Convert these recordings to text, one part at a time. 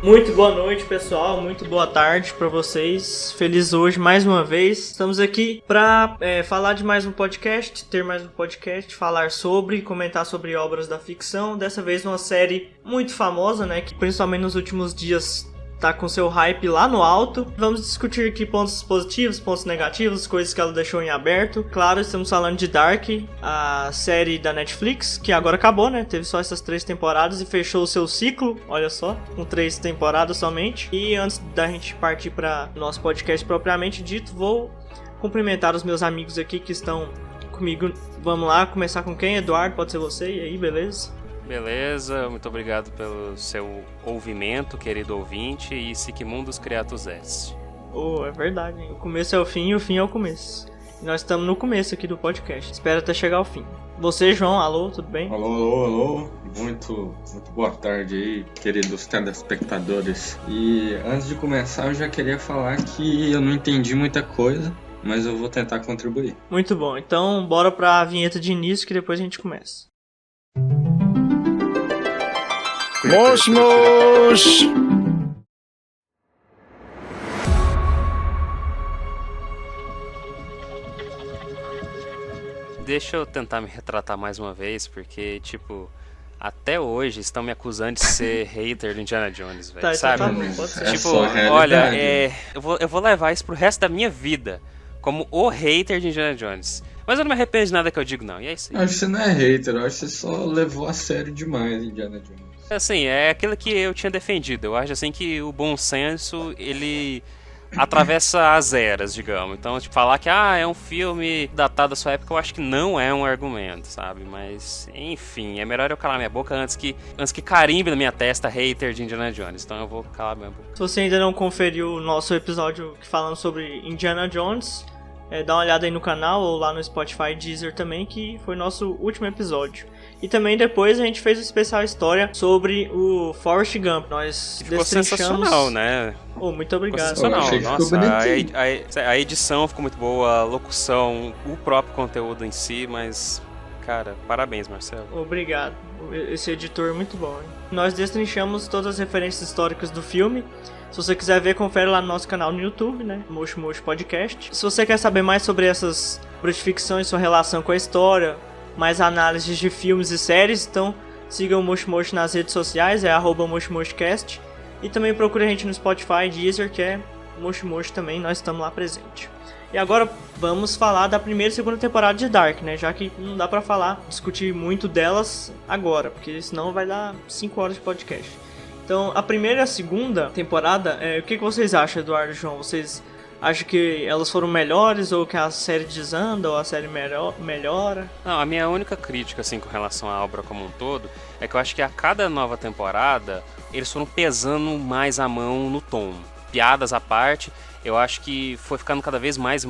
Muito boa noite, pessoal. Muito boa tarde pra vocês. Feliz hoje mais uma vez. Estamos aqui pra falar de mais um podcast, ter mais um podcast, falar sobre, comentar sobre obras da ficção. Dessa vez uma série muito famosa, né? Que principalmente nos últimos dias tá com seu hype lá no alto. Vamos discutir aqui pontos positivos, pontos negativos, coisas que ela deixou em aberto. Claro, estamos falando de Dark, a série da Netflix, que agora acabou, né? Teve só essas 3 temporadas e fechou o seu ciclo, olha só, com 3 temporadas somente. E antes da gente partir para nosso podcast propriamente dito, vou cumprimentar os meus amigos aqui que estão comigo. Vamos lá, começar com quem? Eduardo, pode ser você? E aí, beleza? Beleza, muito obrigado pelo seu ouvimento, querido ouvinte, e sic mundus creatus est. Oh, é verdade, hein? O começo é o fim e o fim é o começo. E nós estamos no começo aqui do podcast, espero até chegar ao fim. Você, João, alô, tudo bem? Alô. Muito boa tarde aí, queridos telespectadores. E antes de começar, eu já queria falar que eu não entendi muita coisa, mas eu vou tentar contribuir. Muito bom, então bora pra vinheta de início que depois a gente começa. Mosh! Deixa eu tentar me retratar mais uma vez, porque, até hoje estão me acusando de ser hater do Indiana Jones, velho, sabe? Tá bom, pode ser. Olha, eu vou levar isso pro resto da minha vida, como o hater de Indiana Jones. Mas eu não me arrependo de nada que eu digo, não, e é isso aí. Eu acho que você não é hater, eu acho que você só levou a sério demais Indiana Jones. Assim, é aquilo que eu tinha defendido. Eu acho assim que o bom senso, ele atravessa as eras, digamos. Então, falar que é um filme datado da sua época, eu acho que não é um argumento, sabe? Mas, enfim, é melhor eu calar minha boca antes que carimbe na minha testa hater de Indiana Jones. Então eu vou calar minha boca. Se você ainda não conferiu o nosso episódio falando sobre Indiana Jones, dá uma olhada aí no canal ou lá no Spotify, Deezer também, que foi nosso último episódio. E também depois a gente fez um especial história sobre o Forrest Gump. Nós ficou sensacional, né? Oh, muito obrigado. Sensacional. Nossa, a edição ficou muito boa, a locução, o próprio conteúdo em si, mas, cara, parabéns, Marcelo. Obrigado. Esse editor é muito bom, hein? Nós destrinchamos todas as referências históricas do filme. Se você quiser ver, confere lá no nosso canal no YouTube, né? Mosh Podcast. Se você quer saber mais sobre essas obras de ficção e sua relação com a história, mais análises de filmes e séries, então siga o Mosh nas redes sociais, é @moshmoshcast. E também procure a gente no Spotify, Deezer, que é Mosh também, nós estamos lá presente. E agora vamos falar da primeira e segunda temporada de Dark, né? Já que não dá pra discutir muito delas agora, porque senão vai dar 5 horas de podcast. Então, a primeira e a segunda temporada, o que vocês acham, Eduardo e João? Vocês acham que elas foram melhores, ou que a série desanda, ou a série melhora? Não, a minha única crítica, assim, com relação à obra como um todo, é que eu acho que a cada nova temporada, eles foram pesando mais a mão no tom. Piadas à parte, eu acho que foi ficando cada vez mais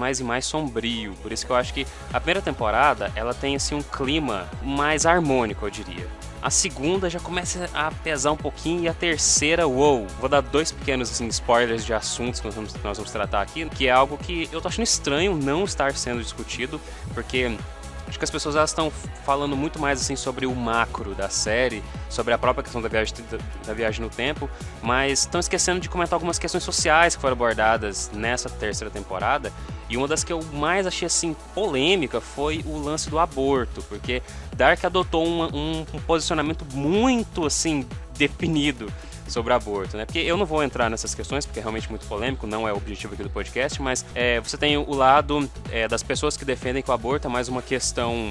sombrio. Por isso que eu acho que a primeira temporada, ela tem, assim, um clima mais harmônico, eu diria. A segunda já começa a pesar um pouquinho, e a terceira, uou! Vou dar 2 pequenos assim, spoilers de assuntos que nós vamos tratar aqui, que é algo que eu tô achando estranho não estar sendo discutido, porque acho que as pessoas estão falando muito mais assim sobre o macro da série, sobre a própria questão da viagem no tempo, mas estão esquecendo de comentar algumas questões sociais que foram abordadas nessa terceira temporada. E uma das que eu mais achei assim polêmica foi o lance do aborto, porque Dark adotou um posicionamento muito assim definido sobre aborto, né? Porque eu não vou entrar nessas questões, porque é realmente muito polêmico, não é o objetivo aqui do podcast, mas você tem o lado das pessoas que defendem que o aborto é mais uma questão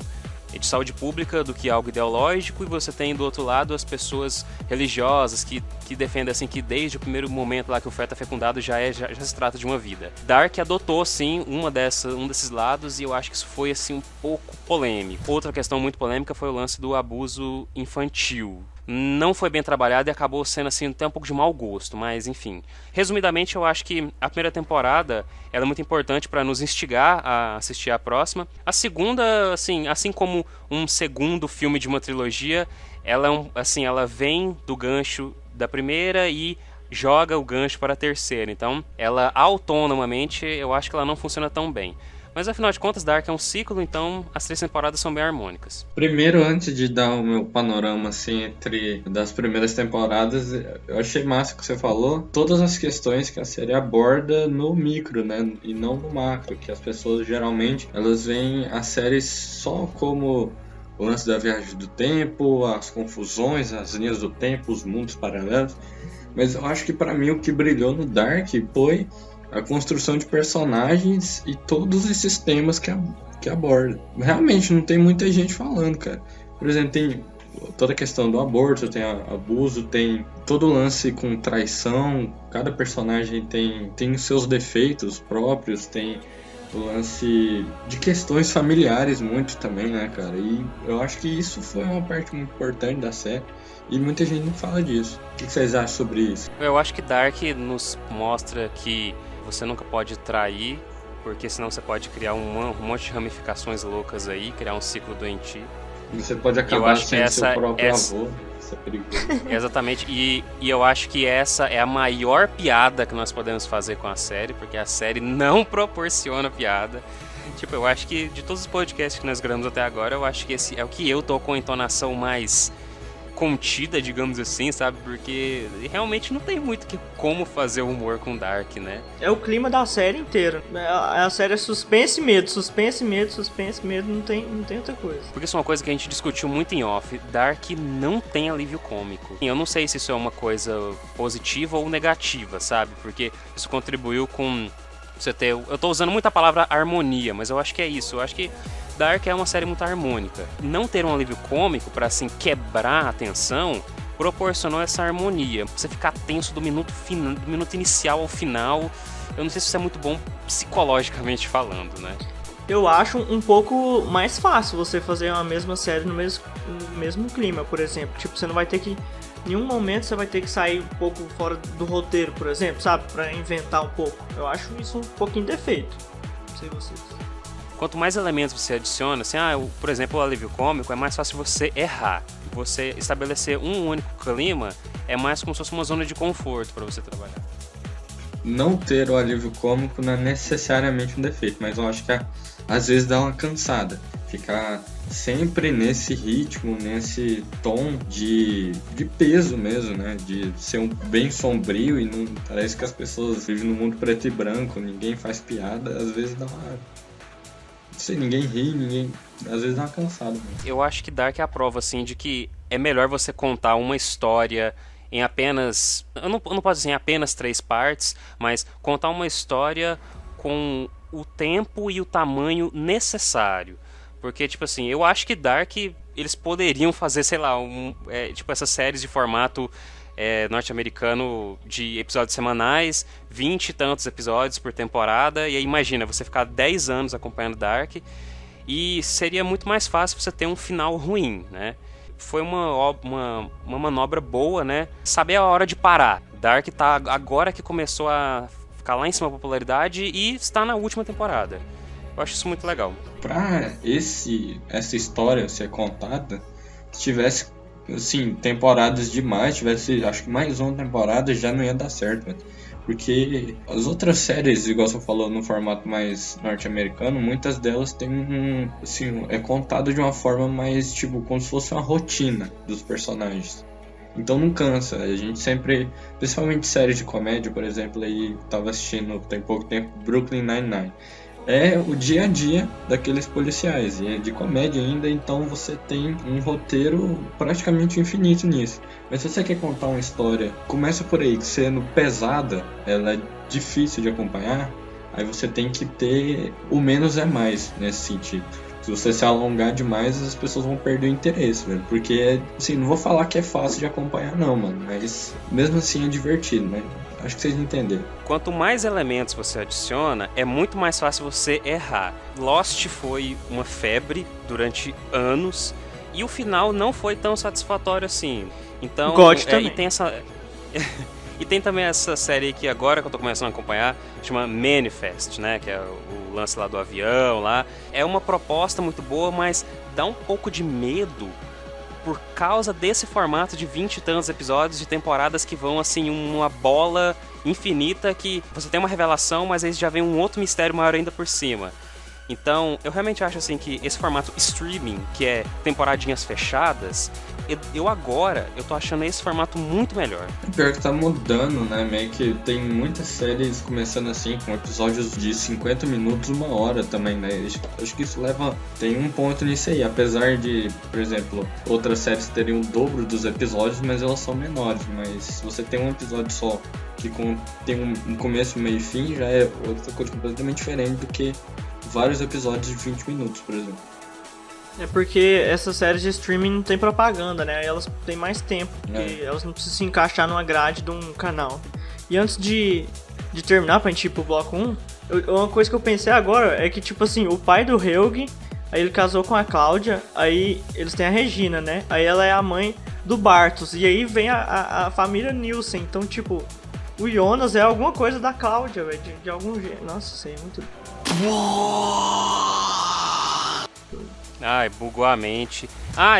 de saúde pública do que algo ideológico, e você tem do outro lado as pessoas religiosas que defendem assim que desde o primeiro momento lá que o feto é fecundado já se trata de uma vida. Dark adotou sim um desses lados, e eu acho que isso foi assim um pouco polêmico. Outra questão muito polêmica foi o lance do abuso infantil. Não foi bem trabalhado e acabou sendo assim até um pouco de mau gosto, mas enfim. Resumidamente, eu acho que a primeira temporada ela é muito importante para nos instigar a assistir a próxima. A segunda, assim como um segundo filme de uma trilogia, ela vem do gancho da primeira e joga o gancho para a terceira. Então, ela autonomamente, eu acho que ela não funciona tão bem. Mas afinal de contas, Dark é um ciclo, então as 3 temporadas são bem harmônicas. Primeiro, antes de dar o meu panorama assim entre das primeiras temporadas, eu achei massa o que você falou, todas as questões que a série aborda no micro, né, e não no macro, que as pessoas geralmente elas veem a série só como o lance da viagem do tempo, as confusões, as linhas do tempo, os mundos paralelos. Mas eu acho que pra mim o que brilhou no Dark foi a construção de personagens e todos esses temas que aborda. Realmente não tem muita gente falando, cara. Por exemplo, tem toda a questão do aborto, tem abuso, tem todo o lance com traição. Cada personagem tem os seus defeitos próprios, tem o lance de questões familiares muito também, né, cara? E eu acho que isso foi uma parte muito importante da série. E muita gente não fala disso. O que vocês acham sobre isso? Eu acho que Dark nos mostra que você nunca pode trair, porque senão você pode criar um monte de ramificações loucas aí, criar um ciclo doentio. Você pode acabar sendo seu próprio avô. Isso é perigoso. Exatamente. E eu acho que essa é a maior piada que nós podemos fazer com a série, porque a série não proporciona piada. Tipo, eu acho que de todos os podcasts que nós gravamos até agora, eu acho que esse é o que eu tô com a entonação mais contida, digamos assim, sabe? Porque realmente não tem muito como fazer humor com Dark, né? É o clima da série inteira. A série é suspense e medo, suspense e medo, suspense e medo, não tem outra coisa. Porque isso é uma coisa que a gente discutiu muito em off. Dark não tem alívio cômico. Eu não sei se isso é uma coisa positiva ou negativa, sabe? Porque isso contribuiu com você ter... Eu tô usando muito a palavra harmonia, mas eu acho que é isso. Eu acho que Dark é uma série muito harmônica. Não ter um alívio cômico pra, assim, quebrar a tensão proporcionou essa harmonia. Você ficar tenso do minuto inicial ao final. Eu não sei se isso é muito bom psicologicamente falando, né? Eu acho um pouco mais fácil você fazer uma mesma série no mesmo clima, por exemplo. Tipo, você não vai ter que... Em nenhum momento você vai ter que sair um pouco fora do roteiro, por exemplo, sabe? Pra inventar um pouco. Eu acho isso um pouquinho defeito. Não sei vocês. Quanto mais elementos você adiciona, assim, por exemplo, o alívio cômico, é mais fácil você errar. Você estabelecer um único clima é mais como se fosse uma zona de conforto para você trabalhar. Não ter o alívio cômico não é necessariamente um defeito, mas eu acho que às vezes dá uma cansada. Ficar sempre nesse ritmo, nesse tom de peso mesmo, né? De ser bem sombrio e não parece que as pessoas vivem no mundo preto e branco, ninguém faz piada, às vezes dá uma... Não sei, ninguém ri, às vezes dá uma cansada. Mesmo. Eu acho que Dark é a prova, assim, de que é melhor você contar uma história em apenas... Eu não posso dizer em apenas 3 partes, mas contar uma história com o tempo e o tamanho necessário. Porque, tipo assim, eu acho que Dark, eles poderiam fazer, sei lá, tipo essas séries de formato norte-americano de episódios semanais, 20 e tantos episódios por temporada, e aí imagina, você ficar 10 anos acompanhando Dark, e seria muito mais fácil você ter um final ruim, né? Foi uma manobra boa, né? Saber a hora de parar. Dark tá agora que começou a ficar lá em cima da popularidade e está na última temporada. Eu acho isso muito legal. Pra essa história ser contada, se tivesse assim, temporadas demais, tivesse acho que mais uma temporada já não ia dar certo, né? Porque as outras séries, igual você falou, no formato mais norte-americano, muitas delas têm assim, é contado de uma forma mais, tipo, como se fosse uma rotina dos personagens. Então não cansa, a gente sempre, principalmente séries de comédia, por exemplo, aí tava assistindo tem pouco tempo Brooklyn Nine-Nine. É o dia a dia daqueles policiais, e é de comédia ainda, então você tem um roteiro praticamente infinito nisso. Mas se você quer contar uma história, começa por aí, sendo pesada, ela é difícil de acompanhar, aí você tem que ter o menos é mais nesse sentido. Se você se alongar demais, as pessoas vão perder o interesse, velho. Porque, assim, não vou falar que é fácil de acompanhar não, mano, mas mesmo assim é divertido, né? Acho que vocês entenderam. Quanto mais elementos você adiciona, é muito mais fácil você errar. Lost foi uma febre durante anos e o final não foi tão satisfatório assim. Então, também. E tem também essa série que agora que eu tô começando a acompanhar, chama Manifest, né? Que é o lance lá do avião lá. É uma proposta muito boa, mas dá um pouco de medo por causa desse formato de 20 e tantos episódios de temporadas que vão, assim, uma bola infinita que você tem uma revelação, mas aí já vem um outro mistério maior ainda por cima. Então, eu realmente acho assim que esse formato streaming, que é temporadinhas fechadas, eu tô achando esse formato muito melhor. Pior que tá mudando, né? Meio que tem muitas séries começando assim, com episódios de 50 minutos, 1 hora também, né? Acho que isso tem um ponto nisso aí. Apesar de, por exemplo, outras séries terem o dobro dos episódios, mas elas são menores. Mas se você tem um episódio só que tem um começo, meio e fim, já é outra coisa completamente diferente do que vários episódios de 20 minutos, por exemplo. É porque essas séries de streaming não tem propaganda, né? Elas têm mais tempo, porque elas não precisam se encaixar numa grade de um canal. E antes de terminar, pra gente ir pro bloco 1, uma coisa que eu pensei agora é que, tipo assim, o pai do Helg, aí ele casou com a Cláudia, aí eles têm a Regina, né? Aí ela é a mãe do Bartos, e aí vem a família Nielsen. Então, tipo, o Jonas é alguma coisa da Cláudia, velho, de algum jeito. Nossa, isso aí é muito... Ai, bugou a mente.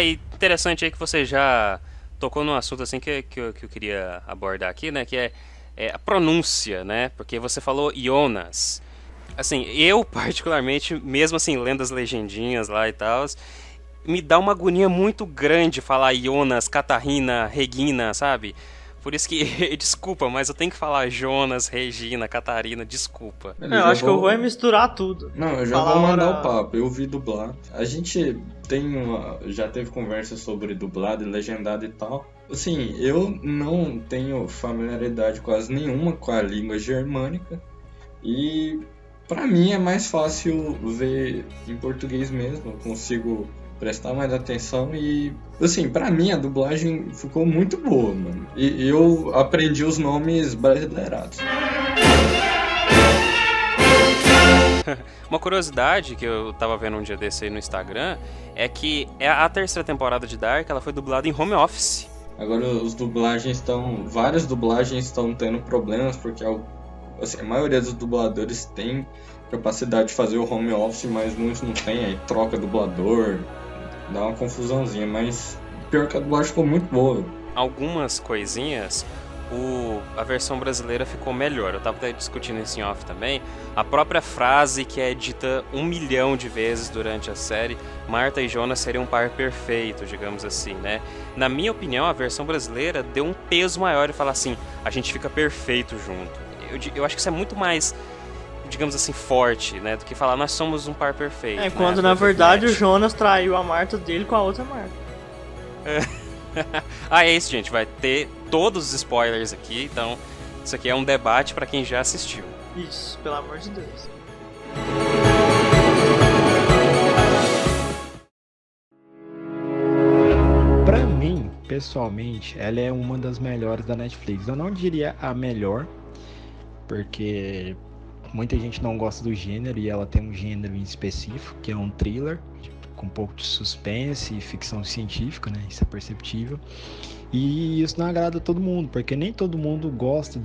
E interessante aí que você já tocou num assunto assim que eu queria abordar aqui, né? Que é a pronúncia, né? Porque você falou Jonas. Assim, eu particularmente, mesmo assim, lendo as legendinhas lá e tal, me dá uma agonia muito grande falar Jonas, Catarina, Regina, sabe? Por isso que, desculpa, mas eu tenho que falar Jonas, Regina, Catarina, desculpa. Eu acho que eu vou misturar tudo. Não, eu já vou mandar o papo, eu vi dublar. A gente já teve conversa sobre dublado e legendado e tal. Assim, eu não tenho familiaridade quase nenhuma com a língua germânica. E pra mim é mais fácil ver em português mesmo, eu consigo prestar mais atenção e, assim, pra mim a dublagem ficou muito boa, mano. E eu aprendi os nomes brasileirados. Uma curiosidade que eu tava vendo um dia desse aí no Instagram é que a terceira temporada de Dark, ela foi dublada em home office. Agora várias dublagens estão tendo problemas porque assim, a maioria dos dubladores tem capacidade de fazer o home office, mas muitos não tem, aí troca dublador. Dá uma confusãozinha, mas pior que a dublagem ficou muito boa. Algumas coisinhas, a versão brasileira ficou melhor. Eu tava até discutindo isso em off também. A própria frase que é dita 1 milhão de vezes durante a série, Marta e Jonas seriam um par perfeito, digamos assim, né? Na minha opinião, a versão brasileira deu um peso maior e fala assim, a gente fica perfeito junto. Eu acho que isso é muito mais, digamos assim, forte, né? Do que falar, nós somos um par perfeito. É, quando na verdade o Jonas traiu a Marta dele com a outra Marta. É isso, gente. Vai ter todos os spoilers aqui, então isso aqui é um debate pra quem já assistiu. Isso, pelo amor de Deus. Pra mim, pessoalmente, ela é uma das melhores da Netflix. Eu não diria a melhor, porque muita gente não gosta do gênero e ela tem um gênero em específico, que é um thriller, com um pouco de suspense e ficção científica, né? Isso é perceptível. E isso não agrada a todo mundo, porque nem todo mundo gosta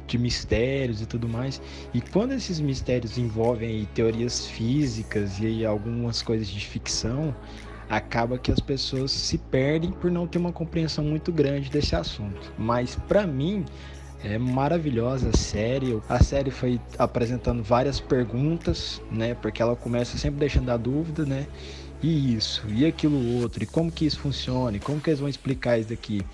de mistérios e tudo mais. E quando esses mistérios envolvem aí teorias físicas e aí algumas coisas de ficção, acaba que as pessoas se perdem por não ter uma compreensão muito grande desse assunto. Mas para mim é maravilhosa a série. A série foi apresentando várias perguntas, né? Porque ela começa sempre deixando a dúvida, né? E isso, e aquilo outro, e como que isso funciona, e como que eles vão explicar isso daqui.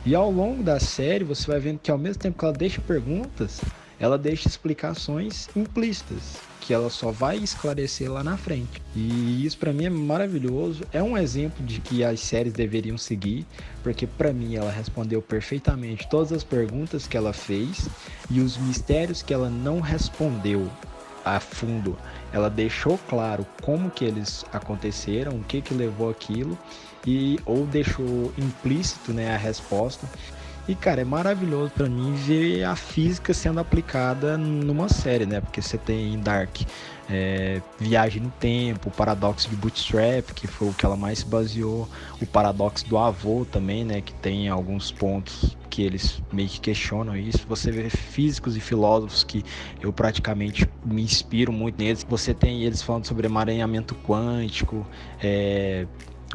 E ao longo da série você vai vendo que ao mesmo tempo que ela deixa perguntas, ela deixa explicações implícitas, que ela só vai esclarecer lá na frente. E isso pra mim é maravilhoso, é um exemplo de que as séries deveriam seguir, porque pra mim ela respondeu perfeitamente todas as perguntas que ela fez e os mistérios que ela não respondeu a fundo. Ela deixou claro como que eles aconteceram, o que levou aquilo, ou deixou implícito, né, a resposta. E, cara, é maravilhoso pra mim ver a física sendo aplicada numa série, né? Porque você tem em Dark viagem no tempo, o paradoxo de Bootstrap, que foi o que ela mais se baseou, o paradoxo do avô também, né? Que tem alguns pontos que eles meio que questionam isso. Você vê físicos e filósofos que eu praticamente me inspiro muito neles. Você tem eles falando sobre emaranhamento quântico,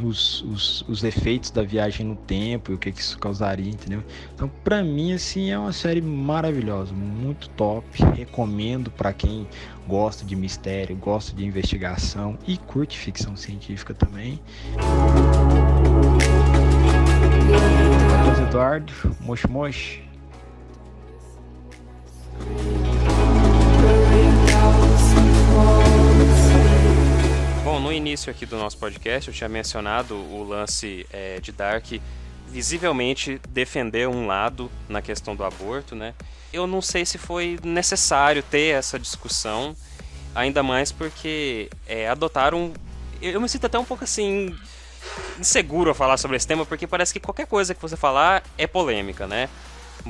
os efeitos da viagem no tempo e o que isso causaria, entendeu? Então, pra mim, assim, é uma série maravilhosa, muito top. Recomendo pra quem gosta de mistério, gosta de investigação e curte ficção científica também. Matheus Eduardo, Moshi Moshi. Bom, no início aqui do nosso podcast eu tinha mencionado o lance de Dark visivelmente defender um lado na questão do aborto, né? Eu não sei se foi necessário ter essa discussão, ainda mais porque adotaram... Eu me sinto até um pouco assim inseguro a falar sobre esse tema, porque parece que qualquer coisa que você falar é polêmica, né?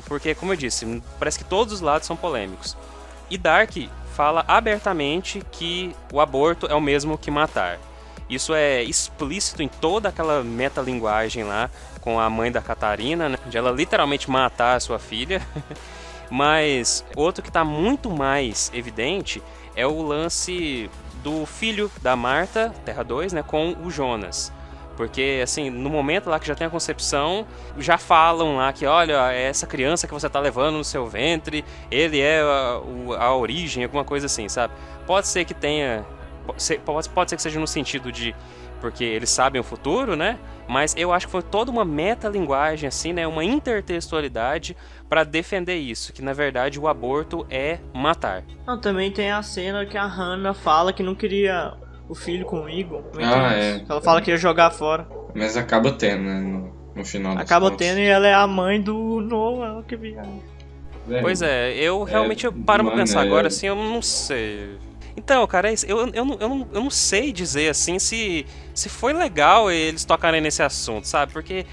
Porque, como eu disse, parece que todos os lados são polêmicos. E Dark fala abertamente que o aborto é o mesmo que matar. Isso é explícito em toda aquela metalinguagem lá com a mãe da Catarina, né? De ela literalmente matar a sua filha. Mas outro que está muito mais evidente é o lance do filho da Marta, Terra 2, né, com o Jonas. Porque, assim, no momento lá que já tem a concepção, já falam lá que, olha, essa criança que você tá levando no seu ventre, ele é a origem, alguma coisa assim, sabe? Pode ser que tenha... Pode ser que seja no sentido de... Porque eles sabem o futuro, né? Mas eu acho que foi toda uma metalinguagem, assim, né? Uma intertextualidade para defender isso. Que, na verdade, o aborto é matar. Não, também tem a cena que a Hannah fala que não queria... o filho com o Eagle. Ela fala que ia jogar fora. Mas acaba tendo, né? No final das acaba contas. tendo e ela é a mãe do Noah, que viagem. Pois é, eu realmente paro pra pensar agora, assim, eu não sei. Então, cara, eu não sei dizer, assim, se foi legal eles tocarem nesse assunto, sabe? Porque,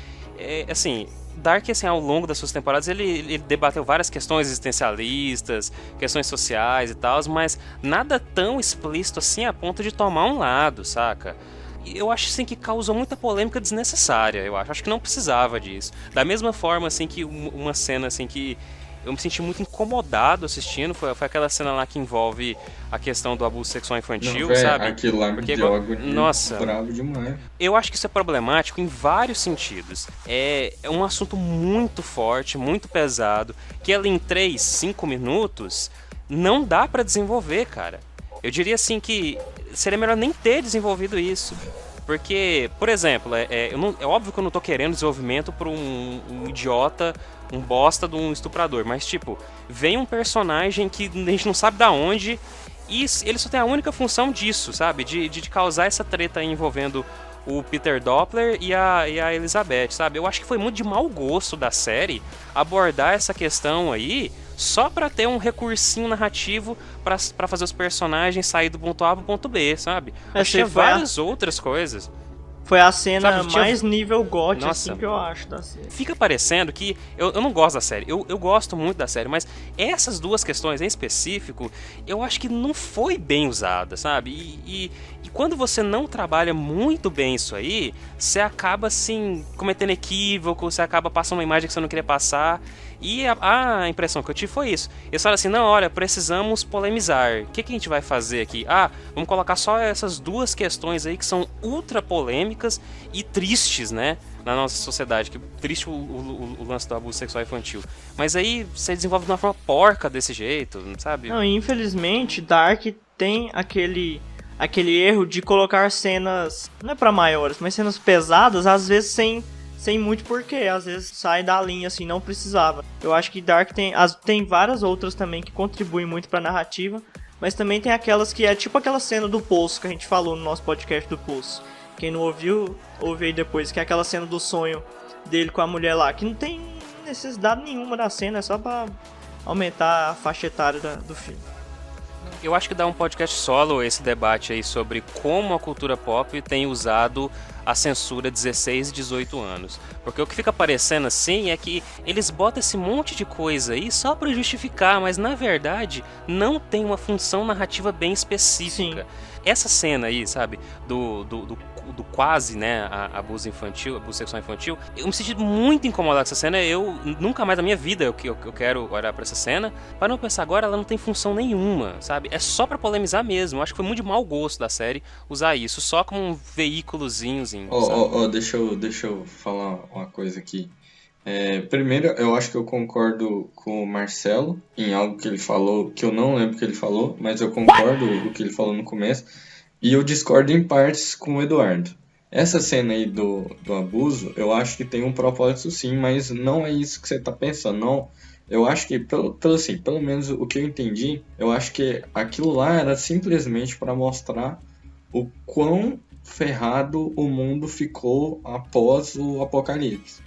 assim... Dark, assim, ao longo das suas temporadas, ele debateu várias questões existencialistas, questões sociais e tal, mas nada tão explícito assim a ponto de tomar um lado, saca? E eu acho, assim, que causou muita polêmica desnecessária, eu acho que não precisava disso. Da mesma forma, assim, que uma cena, assim, que eu me senti muito incomodado assistindo, foi aquela cena lá que envolve a questão do abuso sexual infantil, não, sabe? Aquilo lá me deu agonia, nossa, bravo demais. Eu acho que isso é problemático em vários sentidos. É um assunto muito forte, muito pesado, que ela em 3, 5 minutos não dá pra desenvolver, cara. Eu diria assim que seria melhor nem ter desenvolvido isso. Porque, por exemplo, é óbvio que eu não tô querendo desenvolvimento pra um idiota, um bosta de um estuprador, mas tipo, vem um personagem que a gente não sabe da onde e ele só tem a única função disso, sabe? De causar essa treta aí envolvendo o Peter Doppler e a Elizabeth, sabe? Eu acho que foi muito de mau gosto da série abordar essa questão aí só pra ter um recursinho narrativo pra fazer os personagens sair do ponto A pro ponto B, sabe? Achei várias outras coisas. Foi a cena mais nível GOT, assim, que eu acho da série. Fica parecendo que... Eu não gosto da série. Eu gosto muito da série, mas essas duas questões em específico, eu acho que não foi bem usada, sabe? E quando você não trabalha muito bem isso aí, você acaba, assim, cometendo equívoco, você acaba passando uma imagem que você não queria passar. E a impressão que eu tive foi isso. Eles falaram assim, não, olha, precisamos polemizar. O que a gente vai fazer aqui? Vamos colocar só essas duas questões aí que são ultra polêmicas e tristes, né? Na nossa sociedade. Que triste o lance do abuso sexual infantil. Mas aí você desenvolve de uma forma porca desse jeito, sabe? Não, infelizmente, Dark tem aquele erro de colocar cenas, não é pra maiores, mas cenas pesadas, às vezes sem muito porquê, às vezes sai da linha assim, não precisava. Eu acho que Dark tem várias outras também que contribuem muito pra narrativa, mas também tem aquelas que é tipo aquela cena do Poço que a gente falou no nosso podcast do Poço. Quem não ouviu, ouve aí depois, que é aquela cena do sonho dele com a mulher lá, que não tem necessidade nenhuma da cena, é só pra aumentar a faixa etária do filme. Eu acho que dá um podcast solo esse debate aí sobre como a cultura pop tem usado a censura 16 e 18 anos. Porque o que fica parecendo assim é que eles botam esse monte de coisa aí só pra justificar, mas na verdade não tem uma função narrativa bem específica. Sim. essa cena aí, sabe, do quase, né, abuso infantil, abuso sexual infantil, eu me senti muito incomodado com essa cena. Eu nunca mais na minha vida eu quero olhar pra essa cena. Para não pensar agora, ela não tem função nenhuma, sabe? É só pra polemizar mesmo. Eu acho que foi muito de mau gosto da série usar isso, só como um veículozinhozinho. Deixa eu falar uma coisa aqui. Primeiro, eu acho que eu concordo com o Marcelo em algo que ele falou, que eu não lembro o que ele falou, mas eu concordo com o que ele falou no começo. E eu discordo em partes com o Eduardo. Essa cena aí do abuso, eu acho que tem um propósito sim, mas não é isso que você tá pensando. Não, eu acho que, pelo menos o que eu entendi, eu acho que aquilo lá era simplesmente para mostrar o quão ferrado o mundo ficou após o apocalipse.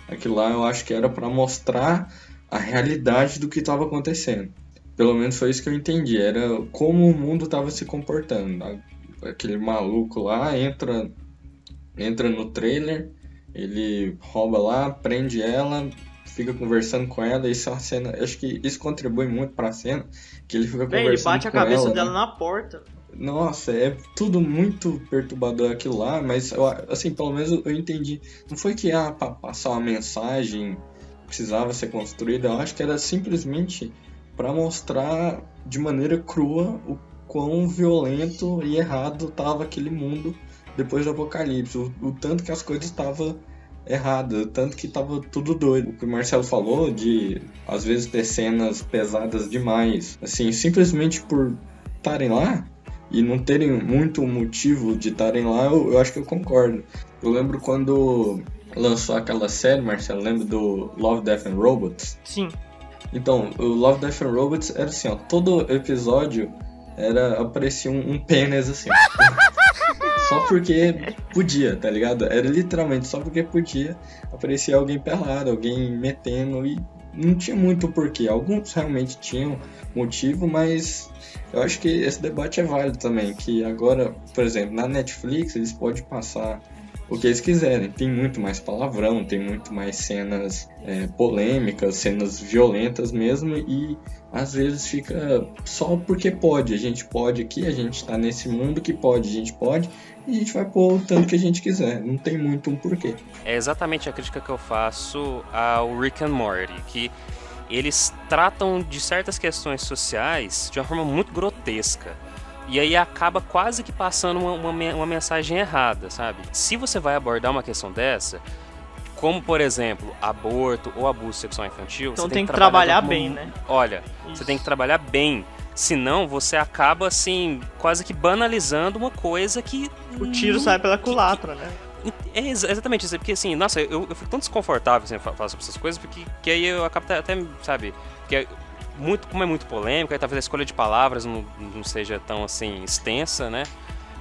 Aquilo lá eu acho que era para mostrar a realidade do que estava acontecendo. Pelo menos foi isso que eu entendi. Era como o mundo estava se comportando. Aquele maluco lá entra no trailer, ele rouba lá, prende ela, fica conversando com ela. Isso é uma cena, acho que isso contribui muito pra cena, que ele fica conversando com ela. Ele bate a cabeça dela na porta. Nossa, é tudo muito perturbador aquilo lá, mas assim, pelo menos eu entendi. Não foi que pra passar uma mensagem precisava ser construída, eu acho que era simplesmente para mostrar de maneira crua o quão violento e errado estava aquele mundo depois do apocalipse, o tanto que as coisas estavam erradas, o tanto que estava tudo doido. O que o Marcelo falou de às vezes ter cenas pesadas demais, assim, simplesmente por estarem lá e não terem muito motivo de estarem lá, eu acho que eu concordo. Eu lembro quando lançou aquela série, Marcelo, lembra do Love, Death and Robots? Sim. Então, o Love, Death and Robots era assim, ó, todo episódio aparecia um pênis assim. Só porque podia, tá ligado? Era literalmente só porque podia, aparecia alguém pelado, alguém metendo, e não tinha muito porquê. Alguns realmente tinham motivo, mas eu acho que esse debate é válido também, que agora, por exemplo, na Netflix eles podem passar o que eles quiserem. Tem muito mais palavrão, tem muito mais cenas polêmicas, cenas violentas mesmo, e às vezes fica só porque pode. A gente pode aqui, a gente tá nesse mundo que pode, a gente pode, e a gente vai pôr o tanto que a gente quiser. Não tem muito um porquê. É exatamente a crítica que eu faço ao Rick and Morty, que eles tratam de certas questões sociais de uma forma muito grotesca. E aí acaba quase que passando uma mensagem errada, sabe? Se você vai abordar uma questão dessa, como, por exemplo, aborto ou abuso sexual infantil... Então você tem que trabalhar bem, né? Olha, isso. Você tem que trabalhar bem. Senão você acaba, assim, quase que banalizando uma coisa que... O tiro sai pela culatra, né? É exatamente isso, porque assim, nossa, eu fico tão desconfortável assim, falar sobre essas coisas, porque que aí eu acabo até, sabe, que como é muito polêmico, aí talvez a escolha de palavras não seja tão assim extensa, né?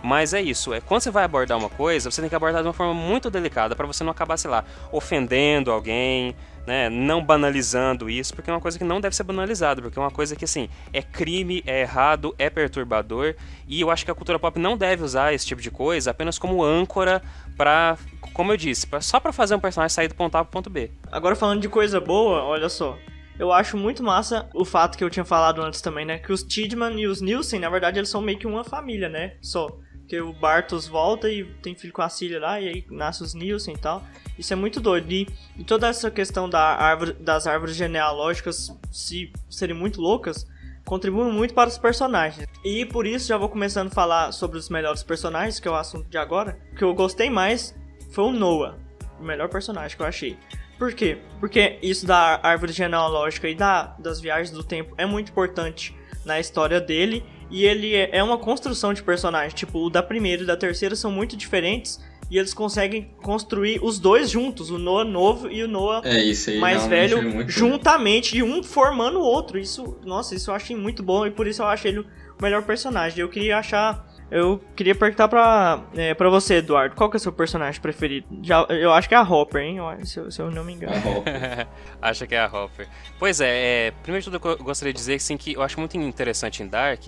Mas é isso, quando você vai abordar uma coisa, você tem que abordar de uma forma muito delicada para você não acabar, sei lá, ofendendo alguém, né? Não banalizando isso, porque é uma coisa que não deve ser banalizada, porque é uma coisa que, assim, é crime, é errado, é perturbador, e eu acho que a cultura pop não deve usar esse tipo de coisa apenas como âncora pra, como eu disse, só pra fazer um personagem sair do ponto A pro ponto B. Agora, falando de coisa boa, olha só, eu acho muito massa o fato que eu tinha falado antes também, né, que os Tidman e os Nielsen, na verdade, eles são meio que uma família, né, só. Porque o Bartos volta e tem filho com a Cillia lá, e aí nasce os Nielsen e tal. Isso é muito doido. E toda essa questão das árvores genealógicas se serem muito loucas, contribuem muito para os personagens. E por isso já vou começando a falar sobre os melhores personagens, que é o assunto de agora. O que eu gostei mais foi o Noah, o melhor personagem que eu achei. Por quê? Porque isso da árvore genealógica e das viagens do tempo é muito importante na história dele. E ele é uma construção de personagem. Tipo, o da primeira e da terceira são muito diferentes. E eles conseguem construir os dois juntos. O Noah novo e o Noah mais velho juntamente. E um formando o outro. Isso eu achei muito bom. E por isso eu achei ele o melhor personagem. Eu queria perguntar pra você, Eduardo. Qual que é o seu personagem preferido? Eu acho que é a Hopper, hein? Se eu não me engano. Acho que é a Hopper. Pois primeiro de tudo eu gostaria de dizer assim, que eu acho muito interessante em Dark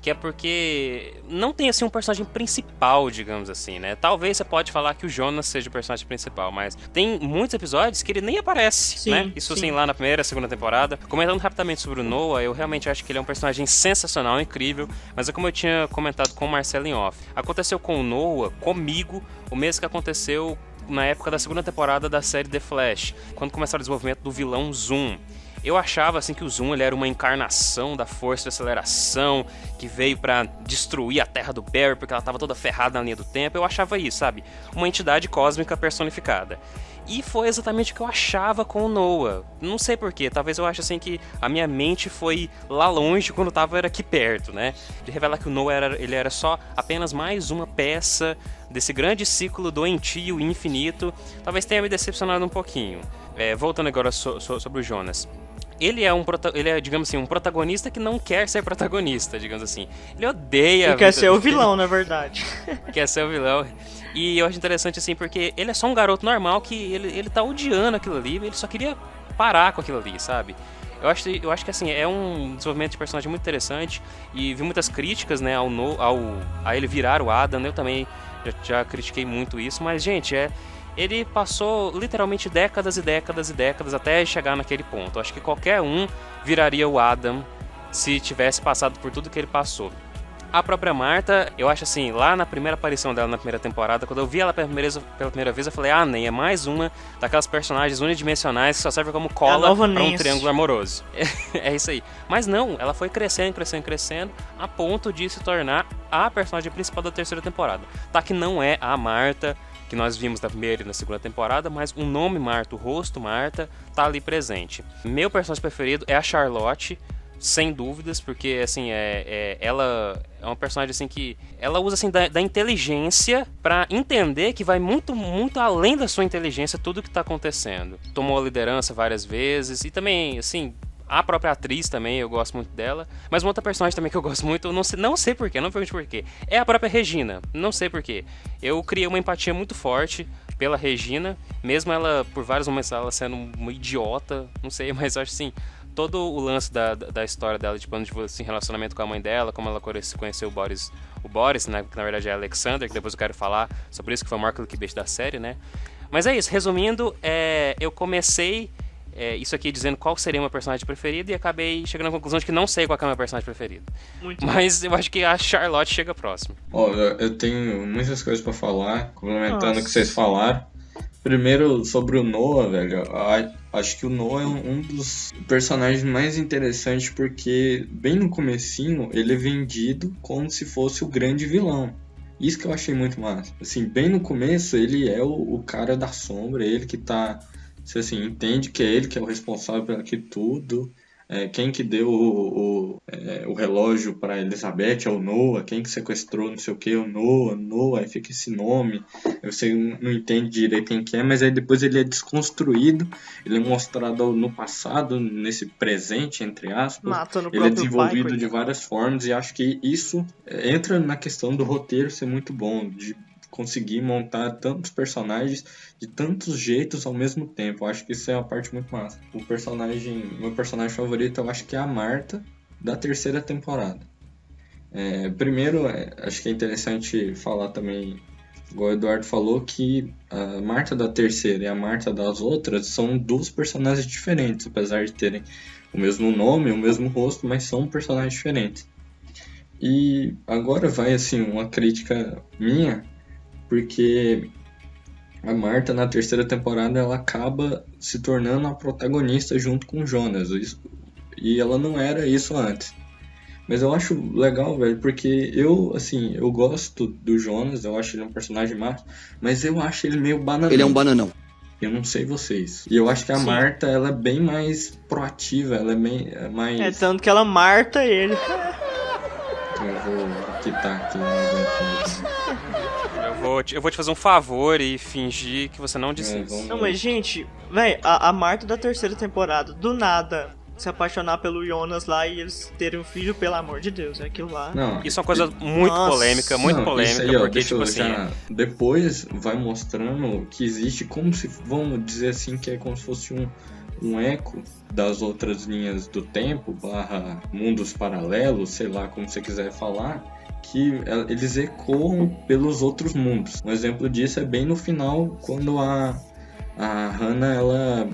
que é porque não tem, assim, um personagem principal, digamos assim, né? Talvez você pode falar que o Jonas seja o personagem principal, mas tem muitos episódios que ele nem aparece, Sim, né? Isso, sim. assim, lá na primeira, segunda temporada. Comentando rapidamente sobre o Noah, eu realmente acho que ele é um personagem sensacional, incrível, mas é como eu tinha comentado com o Marcelo em off. Aconteceu com o Noah, comigo, o mesmo que aconteceu na época da segunda temporada da série The Flash, quando começaram o desenvolvimento do vilão Zoom. Eu achava assim que o Zoom ele era uma encarnação da força de aceleração que veio pra destruir a Terra do Barry porque ela tava toda ferrada na linha do tempo. Eu achava isso, sabe? Uma entidade cósmica personificada. E foi exatamente o que eu achava com o Noah. Não sei porquê, talvez eu ache assim que a minha mente foi lá longe quando tava aqui perto, né? De revelar que o Noah ele era só apenas mais uma peça desse grande ciclo doentio e infinito. Talvez tenha me decepcionado um pouquinho. Voltando agora sobre o Jonas. Ele é, digamos assim, um protagonista que não quer ser protagonista, digamos assim. Ele odeia... Ele quer ser o vilão, na verdade. Quer ser o vilão. E eu acho interessante, assim, porque ele é só um garoto normal que ele tá odiando aquilo ali, ele só queria parar com aquilo ali, sabe? Eu acho que, assim, é um desenvolvimento de personagem muito interessante e vi muitas críticas, né, a ele virar o Adam. Eu também já critiquei muito isso, mas, gente, ele passou literalmente décadas e décadas e décadas até chegar naquele ponto. Eu acho que qualquer um viraria o Adam se tivesse passado por tudo que ele passou. A própria Martha, eu acho assim, lá na primeira aparição dela na primeira temporada, quando eu vi ela pela primeira vez, eu falei, nem é mais uma daquelas personagens unidimensionais que só serve como cola para um triângulo amoroso. É isso aí. Mas não, ela foi crescendo, a ponto de se tornar a personagem principal da terceira temporada. Tá que não é a Martha que nós vimos na primeira e na segunda temporada, mas o nome Martha, o rosto Martha, tá ali presente. Meu personagem preferido é a Charlotte, sem dúvidas, porque assim, ela é uma personagem assim que ela usa assim da inteligência pra entender que vai muito, muito além da sua inteligência tudo que tá acontecendo. Tomou a liderança várias vezes e também, assim, a própria atriz também, eu gosto muito dela. Mas uma outra personagem também que eu gosto muito, não sei porquê, não pergunte porquê, é a própria Regina, não sei porquê. Eu criei uma empatia muito forte pela Regina, mesmo ela, por vários momentos, ela sendo uma idiota, não sei, mas eu acho assim, todo o lance da história dela, de plano de assim, relacionamento com a mãe dela, como ela conheceu o Boris, né, que na verdade é Alexander, que depois eu quero falar sobre isso, que foi o maior clickbait da série, né. Mas é isso, resumindo, eu comecei isso aqui dizendo qual seria o meu personagem preferido e acabei chegando à conclusão de que não sei qual é o meu personagem preferido. Mas eu acho que a Charlotte chega próximo. Eu tenho muitas coisas pra falar, complementando o que vocês falaram. Primeiro, sobre o Noah, velho, acho que o Noah é um dos personagens mais interessantes porque, bem no comecinho, ele é vendido como se fosse o grande vilão. Isso que eu achei muito massa. Assim, bem no começo, ele é o cara da sombra, ele que tá... Você assim, entende que é ele que é o responsável por aquilo tudo. Quem que deu o relógio para Elizabeth é o Noah. Quem que sequestrou não sei o que é o Noah. Aí fica esse nome. Aí você não entende direito quem que é, mas aí depois ele é desconstruído. Ele é mostrado no passado, nesse presente, entre aspas. Matando o ele é próprio desenvolvido pai, de várias formas e acho que isso entra na questão do roteiro ser muito bom, de conseguir montar tantos personagens de tantos jeitos ao mesmo tempo. Eu acho que isso é uma parte muito massa. Meu personagem favorito, eu acho que é a Martha, da terceira temporada. Primeiro, acho que é interessante falar também, igual o Eduardo falou, que a Martha da terceira e a Martha das outras são duas personagens diferentes, apesar de terem o mesmo nome, o mesmo rosto, mas são personagens diferentes. E agora vai, assim, uma crítica minha, porque a Martha na terceira temporada ela acaba se tornando a protagonista junto com o Jonas, e ela não era isso antes. Mas eu acho legal, velho, porque eu gosto do Jonas, eu acho ele um personagem massa, mas eu acho ele meio bananão. Ele é um bananão. Eu não sei vocês. E eu acho que a Martha, ela é bem mais proativa, ela é mais... tanto que ela marta ele. Eu vou quitar aqui, não aguento. Eu vou te fazer um favor e fingir que você não disse isso. Não, mas gente, velho, a Martha da terceira temporada, do nada, se apaixonar pelo Jonas lá e eles terem um filho, pelo amor de Deus, é aquilo lá. Não, Isso é uma coisa muito polêmica, muito polêmica, isso aí, ó, porque, deixa tipo eu assim... já... Depois vai mostrando que existe como se, vamos dizer assim, que é como se fosse um eco das outras linhas do tempo, / mundos paralelos, sei lá como você quiser falar, que eles ecoam pelos outros mundos. Um exemplo disso é bem no final, quando a Hannah, ela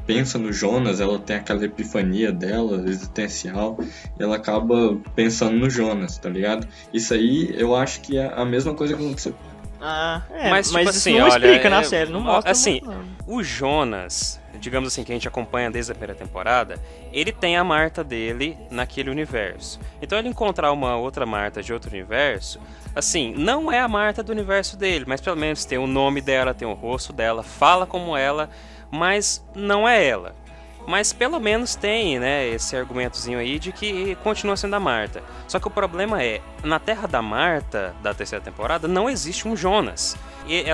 pensa no Jonas, ela tem aquela epifania dela, existencial, e ela acaba pensando no Jonas, tá ligado? Isso aí, eu acho que é a mesma coisa que aconteceu. Mas tipo isso assim, não olha, explica na série, não mostra. Assim, não. O Jonas, digamos assim, que a gente acompanha desde a primeira temporada, ele tem a Marta dele naquele universo. Então ele encontrar uma outra Marta de outro universo, assim, não é a Marta do universo dele, mas pelo menos tem o nome dela, tem o rosto dela, fala como ela, mas não é ela. Mas pelo menos tem, né, esse argumentozinho aí de que continua sendo a Marta. Só que o problema é, na Terra da Marta, da terceira temporada, não existe um Jonas. E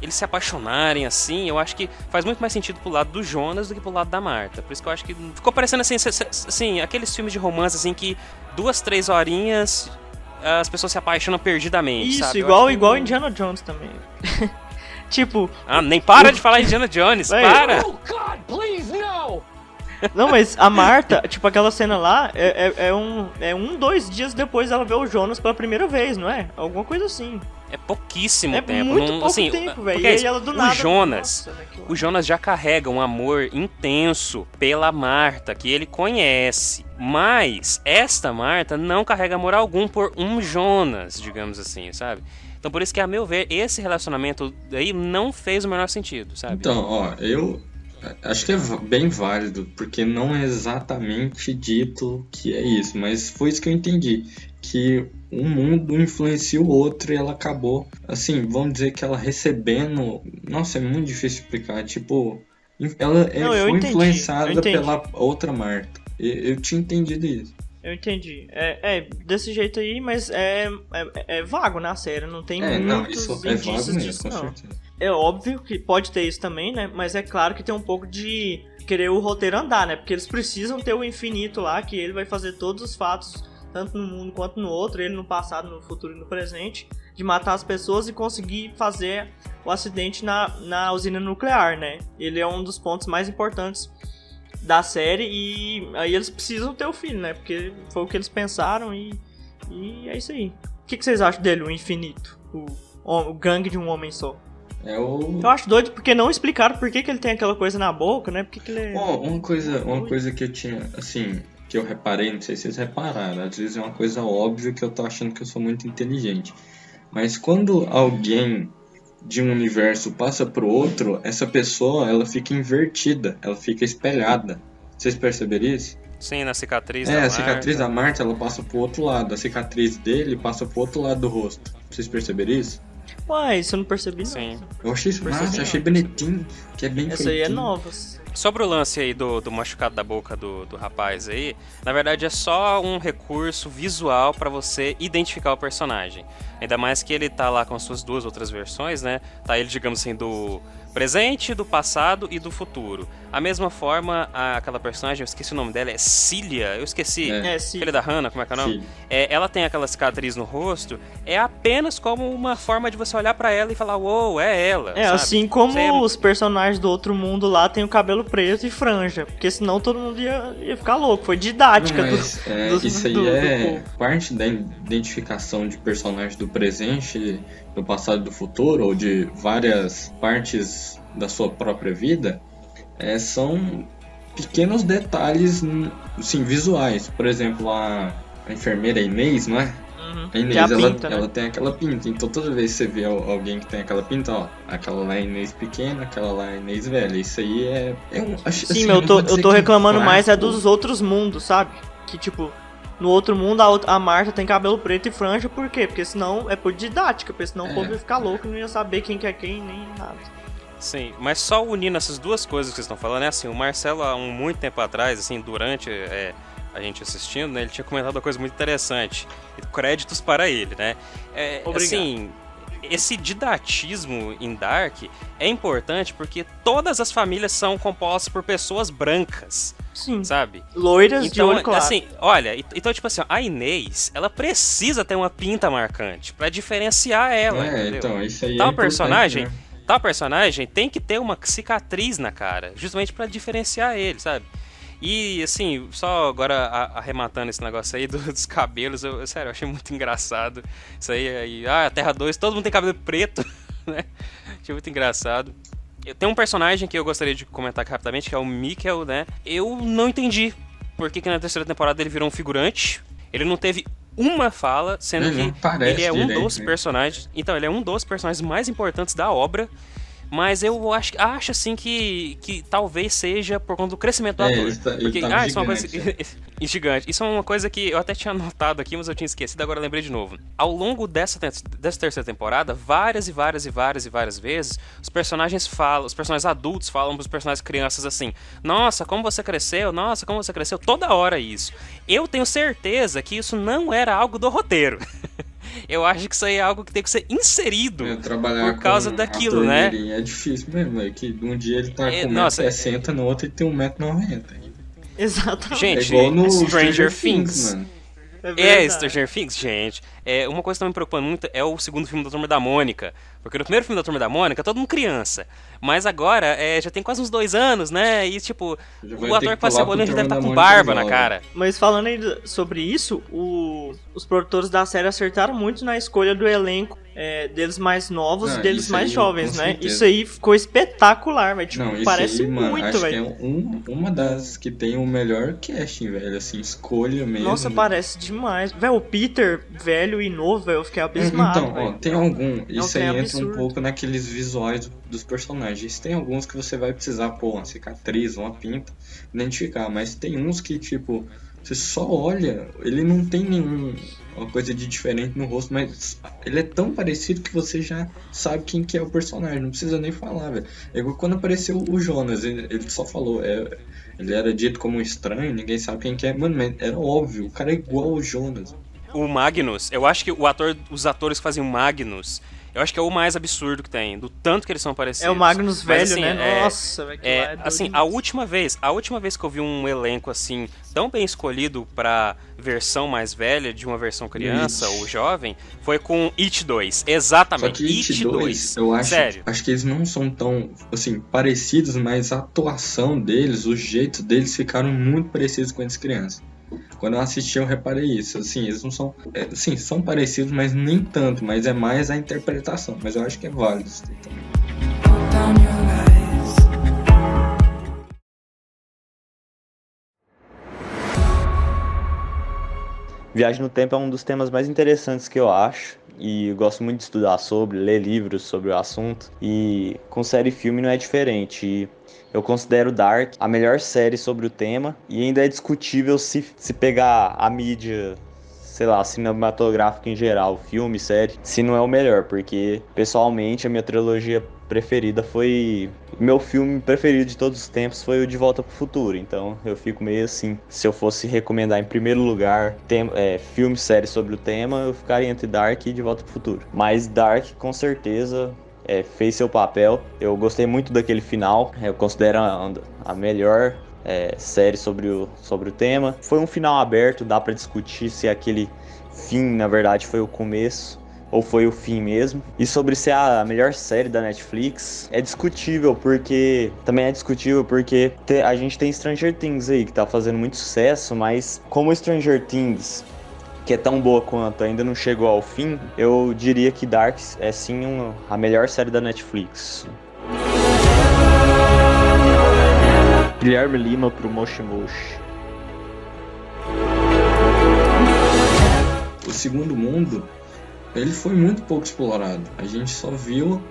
eles se apaixonarem assim, eu acho que faz muito mais sentido pro lado do Jonas do que pro lado da Marta. Por isso que eu acho que ficou parecendo assim, aqueles filmes de romance assim que 2, 3 horinhas as pessoas se apaixonam perdidamente, isso, sabe? igual Indiana Jones também. Tipo... nem para de falar Indiana Jones, para! Oh, God, please, no! Não, mas a Marta, tipo, aquela cena lá, é 2 dias depois ela vê o Jonas pela primeira vez, não é? Alguma coisa assim. É pouquíssimo É tempo. muito pouco assim, tempo, velho. porque E aí ela do nada... O Jonas já carrega um amor intenso pela Marta, que ele conhece. Mas esta Marta não carrega amor algum por um Jonas, digamos assim, sabe? Então por isso que, a meu ver, esse relacionamento aí não fez o menor sentido, sabe? Então, ó, eu acho que é bem válido, porque não é exatamente dito que é isso, mas foi isso que eu entendi, que um mundo influencia o outro e ela acabou, assim, vamos dizer que ela recebendo, nossa, é muito difícil explicar, tipo, ela foi influenciada pela outra Marta, eu tinha entendido isso. Eu entendi. Desse jeito aí, mas é vago na série, não tem muitos isso é vago indícios mesmo, disso, com não. certeza. É óbvio que pode ter isso também, né? Mas é claro que tem um pouco de querer o roteiro andar, né? Porque eles precisam ter o infinito lá, que ele vai fazer todos os fatos, tanto no mundo quanto no outro, ele no passado, no futuro e no presente, de matar as pessoas e conseguir fazer o acidente na usina nuclear, né? Ele é um dos pontos mais importantes da série e aí eles precisam ter o filho, né? Porque foi o que eles pensaram e é isso aí. O que vocês acham dele, o infinito? O gangue de um homem só? Eu acho doido porque não explicaram por que ele tem aquela coisa na boca, né? Porque ele é... Uma coisa que eu tinha, assim, que eu reparei, não sei se vocês repararam, às vezes é uma coisa óbvia que eu tô achando que eu sou muito inteligente. Mas quando alguém de um universo passa pro outro, essa pessoa, ela fica invertida, ela fica espelhada. Vocês perceberam isso? Sim, na cicatriz da Marta. A cicatriz da Marta, ela passa pro outro lado, a cicatriz dele passa pro outro lado do rosto. Vocês perceberam isso? Ué, isso eu não percebi, não. Sim. Eu achei isso massa, achei bonitinho, que é bem Essa feitinho. aí é nova. Sobre o lance aí do machucado da boca do rapaz aí, na verdade é só um recurso visual pra você identificar o personagem. Ainda mais que ele tá lá com as suas 2 outras versões, né? Tá ele, digamos assim, do presente, do passado e do futuro. A mesma forma, aquela personagem, eu esqueci o nome dela, é Cilia, eu esqueci. Cilia. Filha da Hannah, como é que é o nome? Ela tem aquela cicatriz no rosto, é apenas como uma forma de você olhar pra ela e falar, uou, é ela. Sabe? Assim como os personagens do outro mundo lá tem o cabelo preto e franja, porque senão todo mundo ia ficar louco. Foi didática isso aí é parte da identificação de personagens do presente, do passado e do futuro, ou de várias partes da sua própria vida. São pequenos detalhes, assim, visuais. Por exemplo, a enfermeira Inês, não é? Uhum. A Inês, pinta, ela né? tem aquela pinta. Então toda vez que você vê alguém que tem aquela pinta, ó, aquela lá é Inês pequena, aquela lá é Inês velha. Isso aí Sim, eu tô reclamando mais dos outros mundos, sabe? Que tipo, no outro mundo a Marta tem cabelo preto e franja, por quê? Porque senão é por didática, porque senão o povo ia ficar louco e não ia saber quem que é quem, nem nada. Sim, mas só unindo essas duas coisas que vocês estão falando, assim, o Marcelo há muito tempo atrás, assim, durante a gente assistindo, né, ele tinha comentado uma coisa muito interessante, créditos para ele, né, Obrigado. Assim, esse didatismo em Dark é importante porque todas as famílias são compostas por pessoas brancas. Sim. Sabe? Loiras de Então, olho claro. assim, olha, então, tipo assim, ó, a Inês, ela precisa ter uma pinta marcante pra diferenciar ela, entendeu? Então, isso aí Tal é personagem, importante, né? tal personagem tem que ter uma cicatriz na cara, justamente pra diferenciar ele, sabe? E, assim, só agora arrematando esse negócio aí dos cabelos, sério, eu achei muito engraçado. Isso aí, Terra 2, todo mundo tem cabelo preto, né? Achei muito engraçado. Tem um personagem que eu gostaria de comentar aqui rapidamente, que é o Mikkel, né? Eu não entendi por que na terceira temporada ele virou um figurante. Ele não teve uma fala, sendo Ele não que parece ele é um direito, dos né? personagens. Então, ele é um dos personagens mais importantes da obra. Mas eu acho assim que talvez seja por conta do crescimento do ator. Ele tá isso é uma coisa gigante, gigante. Isso é uma coisa que eu até tinha anotado aqui, mas eu tinha esquecido, agora eu lembrei de novo. Ao longo dessa terceira temporada, várias vezes, os personagens adultos falam pros personagens crianças assim: nossa, como você cresceu, toda hora isso. Eu tenho certeza que isso não era algo do roteiro. Eu acho que isso aí é algo que tem que ser inserido por causa daquilo, né? É difícil mesmo, é que um dia ele tá com 1,60m, no outro ele tem 1,90m. Exatamente. Gente, é igual no Stranger Things. mano. Stranger Things, gente. Uma coisa que tá me preocupando muito é o segundo filme da Turma da Mônica. Porque no primeiro filme da Turma da Mônica, todo mundo criança. Mas agora, já tem quase uns 2 anos, né? E, tipo, o ator que faz Cebolinha já deve estar com barba na cara. Mas falando aí sobre isso, os produtores da série acertaram muito na escolha do elenco deles mais novos e deles mais jovens, né? Certeza. Isso aí ficou espetacular, velho. Tipo, Não, parece aí, mano, muito, acho velho. que é uma das que tem o melhor casting, velho. Assim, escolha mesmo. Nossa, parece demais. Velho, o Peter, velho e novo, velho, eu fiquei abismado. Então, velho. tem algum. Isso aí entra absurdo. um pouco naqueles visuais dos personagens. Tem alguns que você vai precisar pôr uma cicatriz, uma pinta, identificar. Mas tem uns que, tipo, você só olha, ele não tem nenhuma coisa de diferente no rosto, mas ele é tão parecido que você já sabe quem que é o personagem. Não precisa nem falar, velho. É igual quando apareceu o Jonas, ele só falou. Ele era dito como um estranho, ninguém sabe quem que é. Mano, mas era óbvio, o cara é igual o Jonas. O Magnus, eu acho que os atores que fazem o Magnus, eu acho que é o mais absurdo que tem, do tanto que eles são parecidos. É o Magnus velho, mas, assim, né? Nossa, velho. Assim, a última vez que eu vi um elenco assim tão bem escolhido pra versão mais velha de uma versão criança ou jovem, foi com It 2. Exatamente. Só que It 2, eu acho, sério. Acho que eles não são tão, assim, parecidos, mas a atuação deles, o jeito deles ficaram muito parecidos com as crianças. Quando eu assisti, eu reparei isso. Assim, eles não são. Sim, são parecidos, mas nem tanto. Mas é mais a interpretação. Mas eu acho que é válido isso também. Viagem no tempo é um dos temas mais interessantes que eu acho. E eu gosto muito de estudar sobre, ler livros sobre o assunto. E com série e filme não é diferente. E eu considero Dark a melhor série sobre o tema. E ainda é discutível se pegar a mídia, sei lá, cinematográfica em geral, filme, série, se não é o melhor. Porque, pessoalmente, a minha trilogia preferida foi... Meu filme preferido de todos os tempos foi o De Volta pro Futuro. Então eu fico meio assim, se eu fosse recomendar em primeiro lugar filme, série sobre o tema, eu ficaria entre Dark e De Volta pro Futuro. Mas Dark, com certeza, fez seu papel. Eu gostei muito daquele final. Eu considero a melhor série sobre o tema. Foi um final aberto, dá pra discutir se aquele fim, na verdade, foi o começo ou foi o fim mesmo. E sobre ser a melhor série da Netflix, é discutível, porque a gente tem Stranger Things aí, que tá fazendo muito sucesso, mas como Stranger Things, que é tão boa quanto, ainda não chegou ao fim, eu diria que Dark é sim a melhor série da Netflix. Guilherme Lima pro Moshi Moshi. O Segundo Mundo, ele foi muito pouco explorado. A gente só viu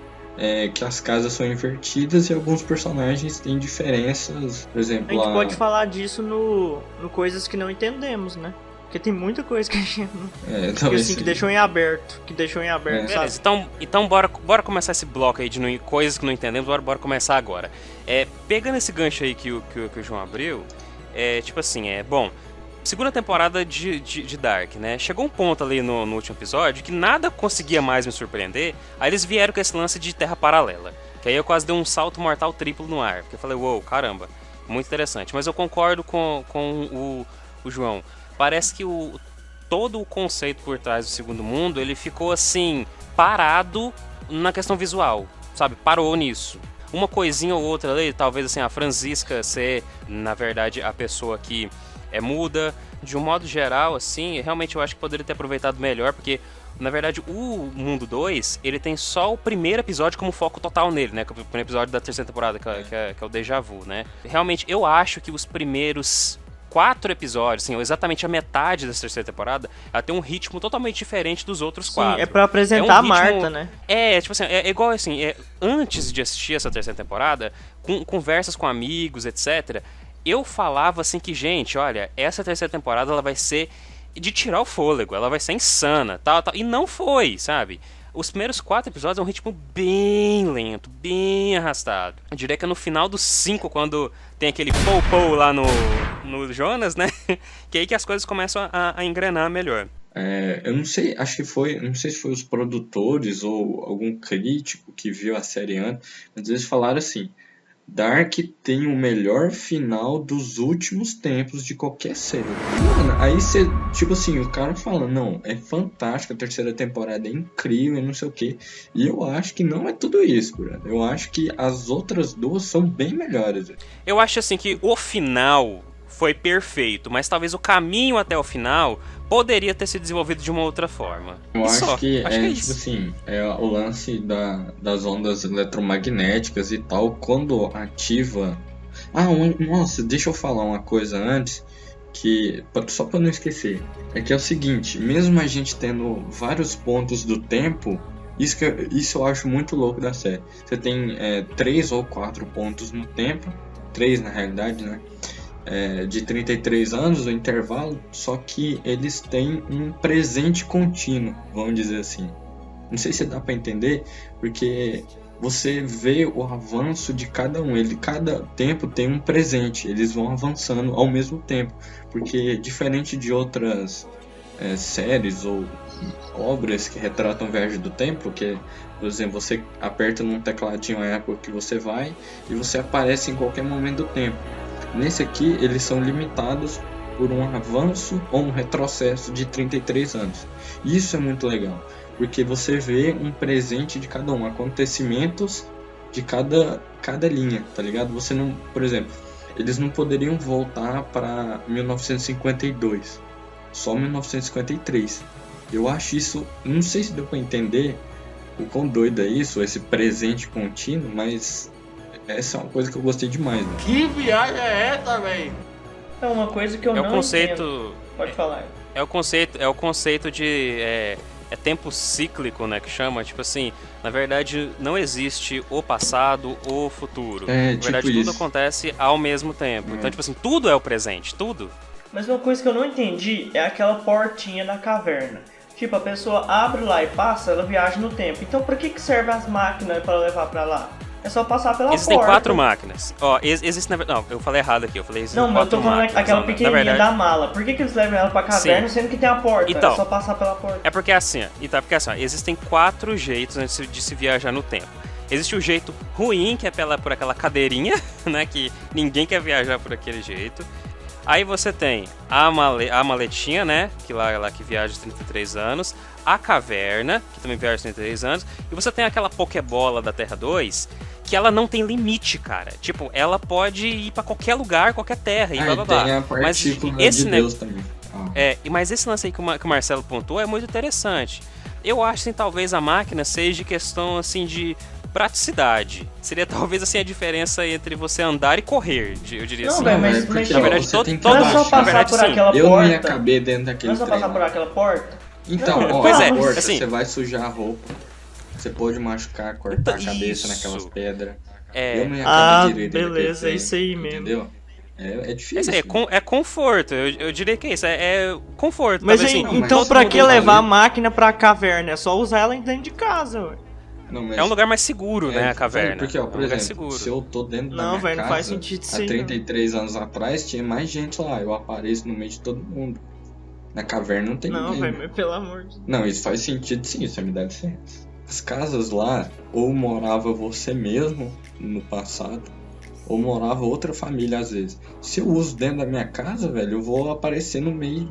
que as casas são invertidas e alguns personagens têm diferenças. Por exemplo, a gente pode falar disso no Coisas que Não Entendemos, né? Porque tem muita coisa que a gente não... que deixou em aberto. Sabe? Beleza, então bora começar esse bloco aí de coisas que não entendemos. Bora começar agora. Pegando esse gancho aí que o João abriu, tipo assim, bom... Segunda temporada de Dark, né? Chegou um ponto ali no último episódio que nada conseguia mais me surpreender. Aí eles vieram com esse lance de terra paralela. Que aí eu quase dei um salto mortal triplo no ar. Porque eu falei, uou, caramba. Muito interessante. Mas eu concordo com o João. Parece que todo o conceito por trás do Segundo Mundo, ele ficou assim, parado na questão visual, sabe? Parou nisso. Uma coisinha ou outra ali, talvez assim, a Franziska ser, na verdade, a pessoa que é muda. De um modo geral, assim, realmente eu acho que poderia ter aproveitado melhor, porque, na verdade, o Mundo 2, ele tem só o primeiro episódio como foco total nele, né? Que é o primeiro episódio da terceira temporada, que é o Déjà Vu, né? Realmente, eu acho que os primeiros 4 episódios, assim, exatamente a metade dessa terceira temporada, ela tem um ritmo totalmente diferente dos outros 4. Sim, é pra apresentar a Marta, né? Tipo assim, é igual assim, antes de assistir essa terceira temporada, com conversas com amigos, etc., eu falava assim que, gente, olha, essa terceira temporada ela vai ser de tirar o fôlego, ela vai ser insana, tal, e não foi, sabe? Os primeiros 4 episódios é um ritmo bem lento, bem arrastado. Eu diria que é no final dos 5, quando tem aquele pou-pou lá no Jonas, né? Que é aí que as coisas começam a engrenar melhor. Eu não sei, acho que foi, não sei se foi os produtores ou algum crítico que viu a série antes, mas eles falaram assim: Dark tem o melhor final dos últimos tempos de qualquer série. Mano, aí você, tipo assim, o cara fala, não, é fantástico, a terceira temporada é incrível, não sei o que. E eu acho que não é tudo isso, brother. Eu acho que as outras duas são bem melhores. Eu acho assim que o final foi perfeito, mas talvez o caminho até o final poderia ter sido desenvolvido de uma outra forma. Eu acho que é tipo assim, é o lance das ondas eletromagnéticas e tal, quando ativa... Nossa, deixa eu falar uma coisa antes, que só pra não esquecer. É que é o seguinte, mesmo a gente tendo vários pontos do tempo, isso eu acho muito louco da série. Você tem 3 ou 4 pontos no tempo, 3 na realidade, né? De 33 anos, o intervalo, só que eles têm um presente contínuo, vamos dizer assim. Não sei se dá para entender, porque você vê o avanço de cada um. Cada tempo tem um presente, eles vão avançando ao mesmo tempo. Porque diferente de outras séries ou obras que retratam viagem do tempo, que, por exemplo, você aperta num tecladinho a época que você vai e você aparece em qualquer momento do tempo. Nesse aqui, eles são limitados por um avanço ou um retrocesso de 33 anos. Isso é muito legal, porque você vê um presente de cada um, acontecimentos de cada linha, tá ligado? Você não, por exemplo, eles não poderiam voltar para 1952, só 1953. Eu acho isso, não sei se deu para entender o quão doido é isso, esse presente contínuo, mas... essa é uma coisa que eu gostei demais, né? Que viagem é essa, velho? É uma coisa que eu não entendo. Pode falar. É o conceito de tempo cíclico, né, que chama, tipo assim, na verdade não existe o passado ou o futuro. Na verdade tudo acontece ao mesmo tempo. Então, tipo assim, tudo é o presente, tudo. Mas uma coisa que eu não entendi é aquela portinha da caverna. Tipo, a pessoa abre lá e passa, ela viaja no tempo. Então, pra que servem as máquinas para levar pra lá? É só passar pela Existem porta. 4 máquinas. Existe não, eu falei errado aqui. Eu falei existem 4 máquinas. Não, mas eu tô falando aquela pequenininha verdade... da mala. Por que eles levam ela pra caverna, sendo que tem a porta? Então, é só passar pela porta. É porque assim, existem 4 jeitos de se viajar no tempo. Existe o jeito ruim, que é por aquela cadeirinha, né? Que ninguém quer viajar por aquele jeito. Aí você tem a maletinha, né? Que lá que viaja de 33 anos. A caverna, que também viaja de 33 anos. E você tem aquela Pokébola da Terra 2, que ela não tem limite, cara. Tipo, ela pode ir pra qualquer lugar, qualquer terra e blá blá blá. Tem a partícula de Deus também. Mas esse lance aí que o Marcelo pontuou é muito interessante. Eu acho, assim, talvez a máquina seja de questão, assim, de praticidade. Seria talvez, assim, a diferença entre você andar e correr, eu diria assim. Não, mas porque na verdade, você tem que não é só passar por aquela porta. Eu não ia caber dentro daquele trem. Não é só passar por aquela porta? Então, pois é, porta, assim, você vai sujar a roupa. Você pode machucar, cortar a cabeça naquelas pedras. Eu não ia caber direito. Beleza, é isso aí mesmo. Entendeu? É difícil. É conforto, eu diria que é isso, é conforto. Mas talvez, aí, assim, então pra que levar a máquina pra caverna? É só usar ela dentro de casa, ué. Não, mas é um lugar mais seguro, né, a caverna. Porque, ó, por exemplo, seguro. se eu tô dentro da minha velho, casa, não faz sentido há 33 anos atrás, tinha mais gente lá, eu apareço no meio de todo mundo. Na caverna não tem ninguém. Não, velho, mas pelo amor de Deus. Não, isso faz sentido sim, isso me dá licença. As casas lá, ou morava você mesmo no passado, ou morava outra família às vezes. Se eu uso dentro da minha casa, velho, eu vou aparecer no meio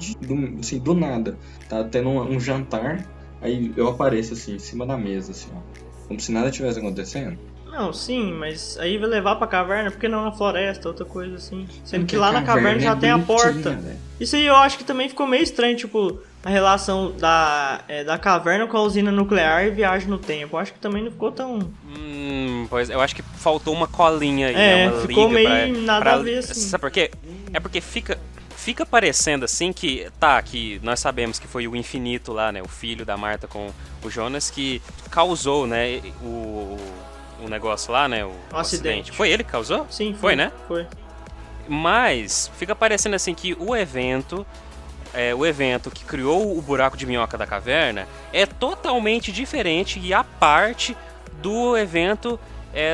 assim, do nada. Tá tendo um jantar, aí eu apareço assim, em cima da mesa, assim, ó. Como se nada tivesse acontecendo. Não, sim, mas aí vai levar pra caverna, por que não na floresta, outra coisa assim? Sendo Porque que lá na caverna já tem a porta. velho. Isso aí eu acho que também ficou meio estranho, tipo, a relação da caverna com a usina nuclear e viagem no tempo. Eu acho que também não ficou tão... Pois eu acho que faltou uma colinha aí, É, né? Uma ficou liga meio nada a ver, assim. Sabe por quê? É porque fica parecendo assim que nós sabemos que foi o Infinito lá, né? O filho da Marta com o Jonas que causou, né? O negócio lá, né? O acidente. Foi ele que causou? Sim, foi, né? Foi. Mas fica parecendo assim que o evento que criou o buraco de minhoca da caverna é totalmente diferente e a parte do evento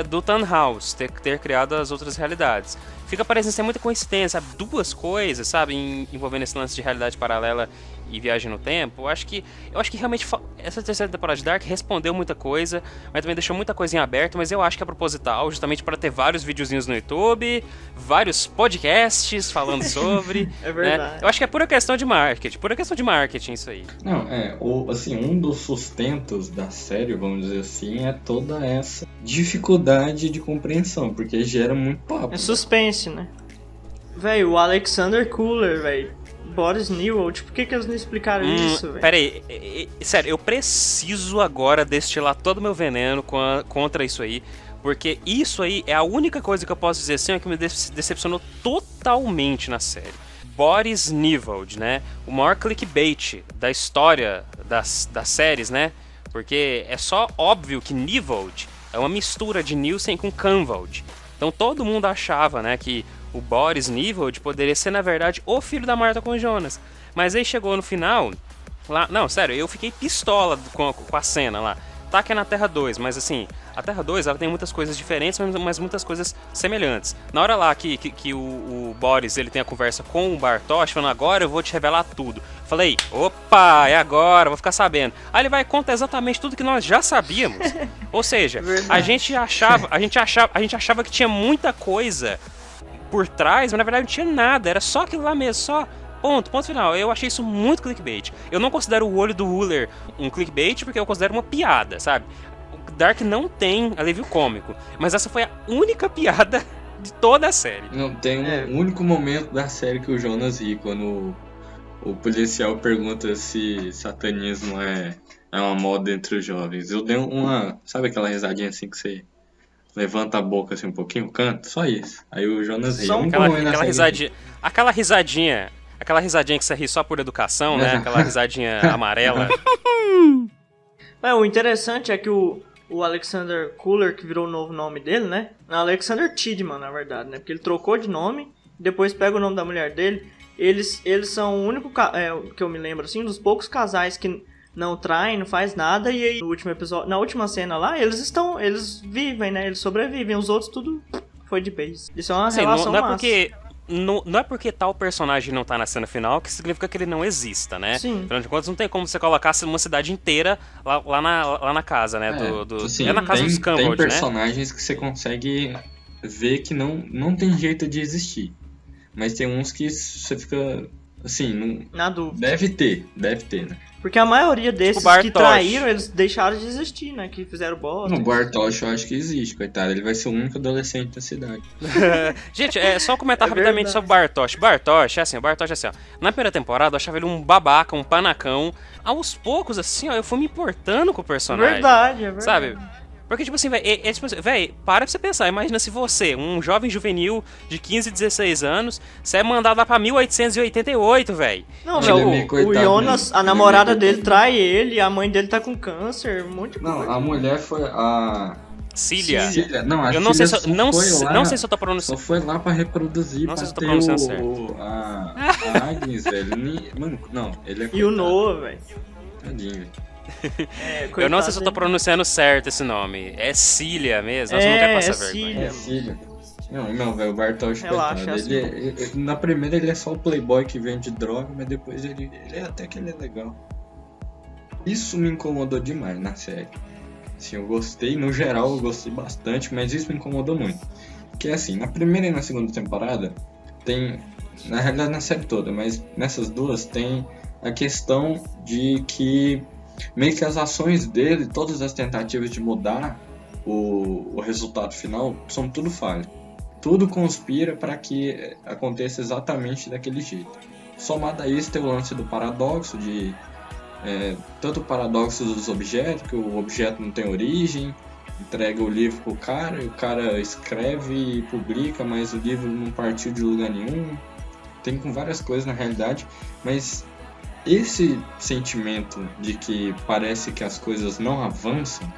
do Tannhaus ter criado as outras realidades. Fica parecendo ser muita coincidência, sabe? Duas coisas, sabe? Envolvendo esse lance de realidade paralela e viagem no tempo. Eu acho que realmente essa terceira temporada de Dark respondeu muita coisa, mas também deixou muita coisa em aberto, mas eu acho que é proposital, justamente para ter vários videozinhos no YouTube, vários podcasts falando sobre. É verdade. Né? Eu acho que é pura questão de marketing isso aí. Não, assim, um dos sustentos da série, vamos dizer assim, é toda essa dificuldade de compreensão, porque gera muito papo. É suspense, né? Véi, o Alexander Cooler, véi. Boris Newell, por que eles não explicaram isso, velho? Pera aí, sério, eu preciso agora destilar todo o meu veneno contra isso aí, porque isso aí é a única coisa que eu posso dizer assim, que me decepcionou totalmente na série. Boris Newell, né? O maior clickbait da história das séries, né? Porque é só óbvio que Newell é uma mistura de Nielsen com Canvald. Então todo mundo achava, né, que o Boris Newell poderia ser, na verdade, o filho da Marta com o Jonas. Mas aí chegou no final... lá, não, sério, eu fiquei pistola com a cena lá. Tá que é na Terra 2, mas assim... A Terra 2, ela tem muitas coisas diferentes, mas muitas coisas semelhantes. Na hora lá que o Boris, ele tem a conversa com o Bartosz, falando, agora eu vou te revelar tudo. Falei, opa, é agora, vou ficar sabendo. Aí ele vai e conta exatamente tudo que nós já sabíamos. Ou seja, a gente achava que tinha muita coisa por trás, mas na verdade não tinha nada, era só aquilo lá mesmo, só ponto final. Eu achei isso muito clickbait. Eu não considero o olho do Wooler um clickbait, porque eu considero uma piada, sabe? O Dark não tem alívio cômico, mas essa foi a única piada de toda a série. Não, tem um único momento da série que o Jonas ri, quando o policial pergunta se satanismo é uma moda entre os jovens. Eu dei sabe aquela risadinha assim que você... levanta a boca assim um pouquinho, canta, só isso. Aí o Jonas ri. Aquela risadinha que você ri só por educação, né? Aquela risadinha amarela. O interessante é que o Alexander Cooler, que virou o novo nome dele, né? Alexander Tidman, na verdade, né? Porque ele trocou de nome, depois pega o nome da mulher dele. Eles são o único, que eu me lembro assim, dos poucos casais que não traem, não faz nada, e aí no último episódio, na última cena lá, eles vivem, né? Eles sobrevivem, os outros tudo foi de base. Isso é uma relação massa. Não é porque tal personagem não tá na cena final que significa que ele não exista, né? Sim. Afinal de contas, não tem como você colocar uma cidade inteira lá na casa, né? Sim, é na casa dos Campbell, né? Tem personagens que você consegue ver que não tem jeito de existir. Mas tem uns que você fica, assim... na dúvida. Deve ter, né? Porque a maioria desses que traíram, eles deixaram de existir, né? Que fizeram bosta. O Bartosz eu acho que existe, coitado. Ele vai ser o único adolescente da cidade. Gente, só comentar rapidamente sobre o Bartosz. Bartosz é assim, ó. Na primeira temporada eu achava ele um babaca, um panacão. Aos poucos, assim, ó, eu fui me importando com o personagem. Verdade. Sabe? Porque, tipo assim, velho, para pra você pensar. Imagina se você, um jovem juvenil de 15, 16 anos, você é mandado lá pra 1888, velho. Não, o Jonas, a namorada dele trai ele, a mãe dele tá com câncer, um monte de coisa. Não, a mulher foi a... Cília. Não, eu não sei se eu tô pronunciando. Só foi lá pra reproduzir. Não sei se eu tô pronunciando certo. A Agnes, velho. Mano, não, ele é... E o Noah, velho. Tadinho, velho. Eu não sei se eu tô pronunciando certo esse nome. É Cília mesmo? Nossa, não quer passar vergonha. É Cília. Não, velho, o Bartosz, relaxa, coitado. Ele, na primeira ele é só o playboy que vende droga, mas depois ele até que ele é legal. Isso me incomodou demais na série. Assim, eu gostei, no geral eu gostei bastante, mas isso me incomodou muito. Que é assim, na primeira e na segunda temporada tem, na realidade na série toda, mas nessas duas tem a questão de que meio que as ações dele, todas as tentativas de mudar o resultado final, são tudo falhas. Tudo conspira para que aconteça exatamente daquele jeito. Somado a isso tem o lance do paradoxo, de tanto o paradoxo dos objetos, que o objeto não tem origem, entrega o livro pro cara, e o cara escreve e publica, mas o livro não partiu de lugar nenhum. Tem com várias coisas na realidade, mas esse sentimento de que parece que as coisas não avançam,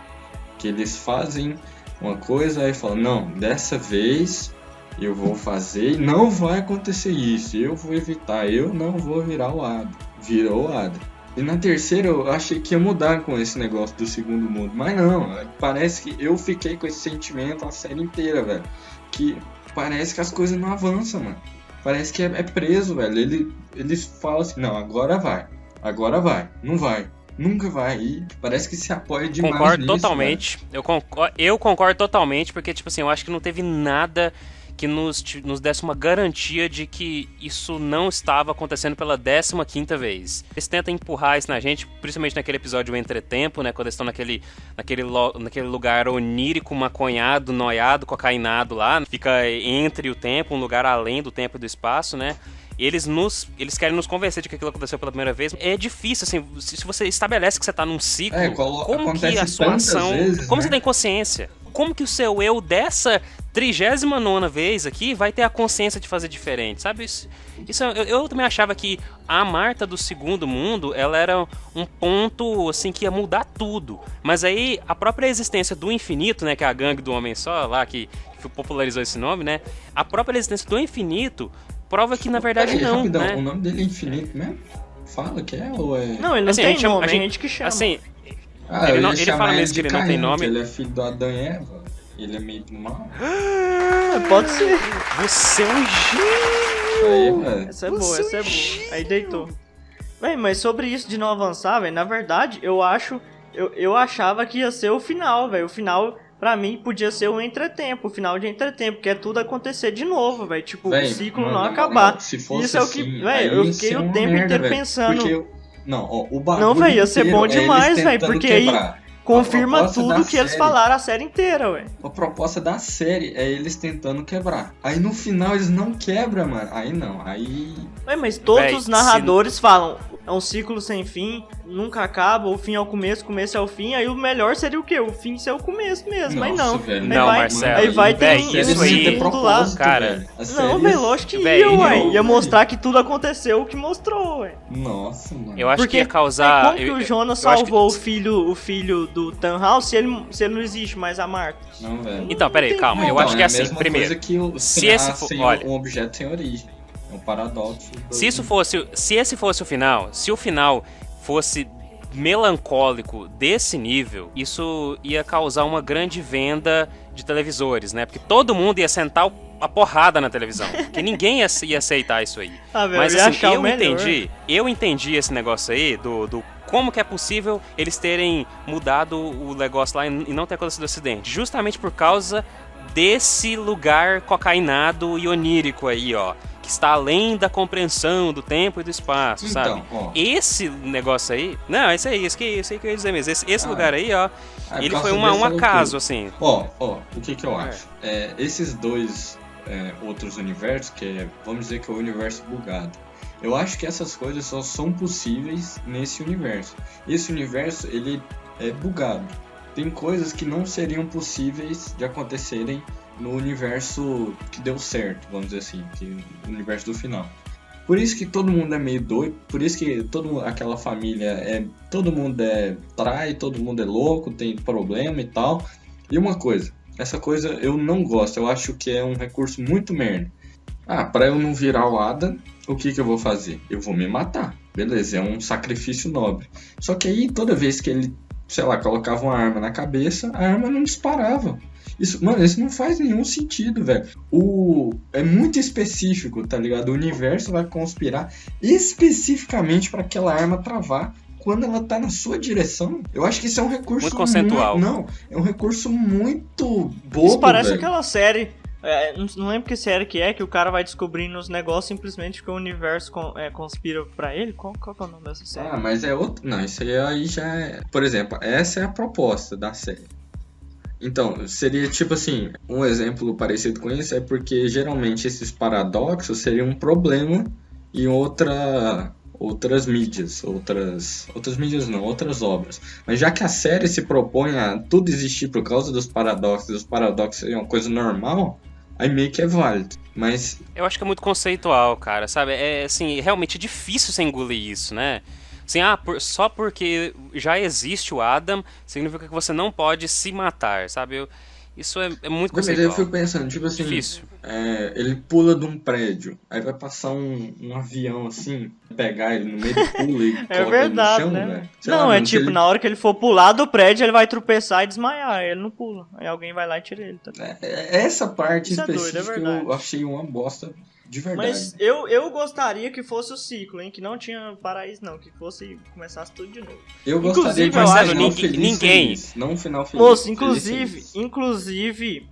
que eles fazem uma coisa e falam, não, dessa vez eu vou fazer e não vai acontecer isso, eu vou evitar, eu não vou virar o Ada. Virou o Ada. E na terceira eu achei que ia mudar com esse negócio do segundo mundo, mas não, parece que eu fiquei com esse sentimento a série inteira, velho, que parece que as coisas não avançam, mano. Parece que é preso, velho. Eles falam assim, não, agora vai, não vai, nunca vai. E parece que se apoia demais Concordo nisso, totalmente. Eu concordo totalmente, porque, tipo assim, eu acho que não teve nada que nos desse uma garantia de que isso não estava acontecendo pela 15ª vez. Eles tentam empurrar isso na gente, principalmente naquele episódio O Entretempo, né, quando eles estão naquele lugar onírico, maconhado, noiado, cocainado lá, fica entre o tempo, um lugar além do tempo e do espaço, né. Eles querem nos convencer de que aquilo aconteceu pela primeira vez. É difícil, assim, se você estabelece que você tá num ciclo, como que a sua ação... vezes, como né? você tem consciência? Como que o seu eu dessa 39ª vez aqui vai ter a consciência de fazer diferente, sabe? Eu também achava que a Marta do Segundo Mundo, ela era um ponto, assim, que ia mudar tudo. Mas aí, a própria existência do Infinito, né, que é a gangue do Homem Só, lá, que popularizou esse nome, né? A própria existência do Infinito prova que, na verdade, não, rapidão, né? O nome dele é Infinito mesmo? Fala que é ou é... Não, ele não Assim, tem nome, a gente que chama. Assim, ele chama fala mesmo que ele não tem Caim, nome. que ele é filho do Adão e Eva. Ele é meio do mal. Pode ser. Você é um Isso aí, velho. Essa é boa, essa é boa. Aí deitou. Véi, mas sobre isso de não avançar, velho, na verdade, eu achava que ia ser o final, velho. O final, pra mim, podia ser o entretempo, o final de entretempo, que é tudo acontecer de novo, velho. Tipo, Véi, o ciclo mano, não na acabar. moral, se fosse Isso é o assim, que, aí velho, eu ia fiquei ser o uma tempo merda, inteiro velho. pensando. Porque o bagulho Não, velho, ia ser inteiro bom é demais, eles velho, tentando porque aí quebrar. confirma A proposta tudo da que eles série- falaram a série inteira, velho. A proposta da série é eles tentando quebrar. Aí no final eles não quebram, mano. Aí não, aí... Ué, mas todos Véi, os narradores falam, é um ciclo sem fim, nunca acaba, o fim é o começo é o fim, aí o melhor seria o quê? O fim ser o começo mesmo, mas não. Nossa, velho, Aí não, vai, Marcelo, aí vai ter véi, um isso aí- mundo lá. Cara, Não, velho, lógico que véi, ia, ué. não, Ia mostrar que tudo aconteceu o que mostrou, ué. Nossa, mano. eu acho Porque que ia causar... como que o Jonas eu acho que- salvou o filho do Tannhaus se ele não existe mais a Marta? Não, velho. Então, peraí, Não tem calma, como. eu acho que é a assim, mesma primeiro, coisa que se esse for- olha- um objeto sem origem. É um paradoxo. se esse fosse o final, se o final fosse melancólico desse nível, isso ia causar uma grande venda de televisores, né? Porque todo mundo ia sentar a porrada na televisão, porque ninguém ia aceitar isso aí. Ah, velho, Mas eu ia assim, achar o melhor. eu entendi esse negócio aí do como que é possível eles terem mudado o negócio lá e não ter acontecido o acidente, justamente por causa desse lugar cocainado e onírico aí, ó, que está além da compreensão do tempo e do espaço, sabe? Ó, Esse negócio aí, não, isso aí que eu ia dizer mesmo, esse Ah, lugar aí, ó, ele por foi causa desse um é o acaso, quê? assim. Ó, o que eu acho? Esses dois outros universos, que é, vamos dizer que é o universo bugado, eu acho que essas coisas só são possíveis nesse universo. Esse universo, ele é bugado. Tem coisas que não seriam possíveis de acontecerem no universo que deu certo, vamos dizer assim, o universo do final. Por isso que todo mundo é meio doido, por isso que aquela família todo mundo trai, todo mundo é louco, tem problema e tal. E uma coisa, essa coisa eu não gosto, eu acho que é um recurso muito merda. Pra eu não virar o Ada, o que eu vou fazer? Eu vou me matar, beleza, é um sacrifício nobre. Só que aí toda vez que ele, sei lá, colocava uma arma na cabeça, a arma não disparava. Isso não faz nenhum sentido, velho. É muito específico, tá ligado? O universo vai conspirar especificamente para aquela arma travar quando ela tá na sua direção. Eu acho que isso é um recurso Muito conceitual. é um recurso muito bobo, Isso parece velho. aquela série Não lembro que série que é, que o cara vai descobrindo os negócios simplesmente que o universo conspira pra ele. Qual que é o nome dessa série? Ah, mas é outro... Não, isso aí já é... Por exemplo, essa é a proposta da série. Então, seria tipo assim, um exemplo parecido com isso é porque geralmente esses paradoxos seriam um problema em outras mídias, outras mídias não, outras obras. Mas já que a série se propõe a tudo existir por causa dos paradoxos, e os paradoxos seriam uma coisa normal, aí meio que é válido. Mas Eu acho que é muito conceitual, cara, sabe? Assim, realmente é difícil você engolir isso, né? Assim, só porque já existe o Adam, significa que você não pode se matar, sabe? Isso é muito mas aí conceitual. eu fico pensando, tipo assim, Difícil. Ele pula de um prédio, aí vai passar um avião assim, pegar ele no meio do pulo e É coloca verdade, ele no chão, né? velho. Sei Não, lá, é mano, se tipo, ele- na hora que ele for pular do prédio, ele vai tropeçar e desmaiar, aí ele não pula. Aí alguém vai lá e tira ele, tá ligado? Essa parte Isso é doido, é específica verdade. eu achei uma bosta de verdade. Mas eu gostaria que fosse o ciclo, hein? Que não tinha paraíso, não. Que começasse tudo de novo. Eu gostaria Inclusive, de eu um acho final que feliz, ninguém- feliz, não um final feliz. Moço, feliz. inclusive,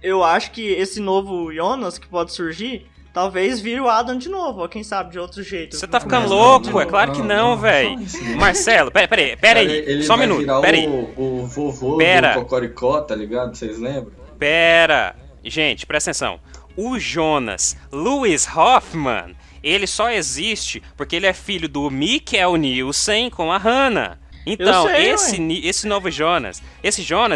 eu acho que esse novo Jonas que pode surgir, talvez vire o Adam de novo, ó, quem sabe, de outro jeito. Você tá ficando Começa louco, de é novo. claro que não, velho. fala isso, não. Marcelo, pera aí, Ele só um vai minuto, virar pera aí. o vovô Pera. do Cocoricó, tá ligado? Vocês lembram? Pera! Gente, presta atenção. O Jonas Lewis Hoffman, ele só existe porque ele é filho do Mikkel Nielsen com a Hannah. Então, Eu sei, esse novo Jonas,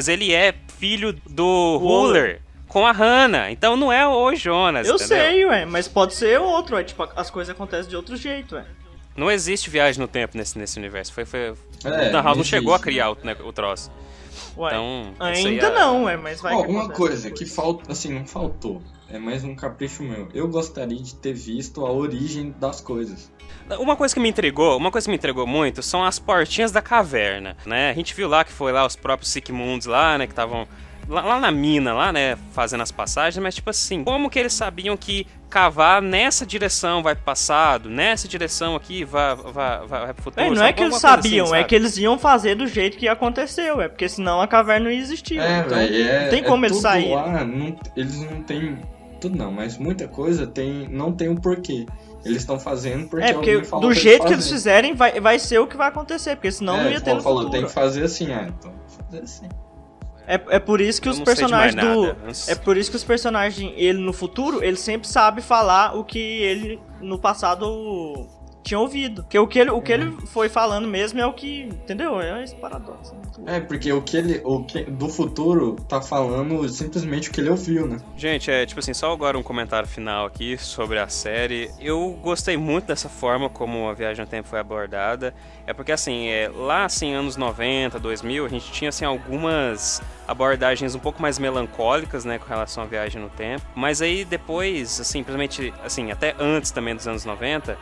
ele é filho do Huller com a Hannah. Então não é o Jonas, Eu entendeu? sei, ué, mas pode ser outro, ué. Tipo, as coisas acontecem de outro jeito, ué. Não existe viagem no tempo nesse universo. O Dan não House não chegou a existe. criar o troço. Ué, Então, isso aí ainda é- não, ué, mas vai Ó, que uma acontece coisa depois. que falta, assim, não faltou. É mais um capricho meu. Eu gostaria de ter visto a origem das coisas. Uma coisa que me intrigou muito são as portinhas da caverna, né? A gente viu lá que foi lá os próprios Sigmunds lá, né, que estavam lá na mina, lá, né, fazendo as passagens, mas tipo assim, como que eles sabiam que cavar nessa direção vai pro passado, nessa direção aqui vai pro futuro? Não é sabe? que eles Alguma coisa sabiam, assim, é sabe? que eles iam fazer do jeito que aconteceu, porque senão a caverna não ia existir. Então, não tem como eles tudo saírem. lá, eles não têm... Tudo não, mas muita coisa não tem um porquê. Eles estão fazendo porque Porque alguém falou do pra jeito que eles fazer. fizerem, vai ser o que vai acontecer, porque senão não ia ter no falou, futuro. tem que fazer assim, então fazer assim. É por isso que Eu os não sei de mais personagens do. nada. Eu não sei. É por isso que os personagens, ele no futuro, ele sempre sabe falar o que ele no passado tinha ouvido. Porque o que ele foi falando mesmo é o que. Entendeu? É esse paradoxo. Porque o que do futuro tá falando simplesmente o que ele ouviu, né? Gente, tipo assim, só agora um comentário final aqui sobre a série. Eu gostei muito dessa forma como a Viagem no Tempo foi abordada. É porque, assim, lá, assim, anos 90, 2000, a gente tinha, assim, algumas abordagens um pouco mais melancólicas, né, com relação à Viagem no Tempo. Mas aí depois, assim, simplesmente, assim, até antes também dos anos 90...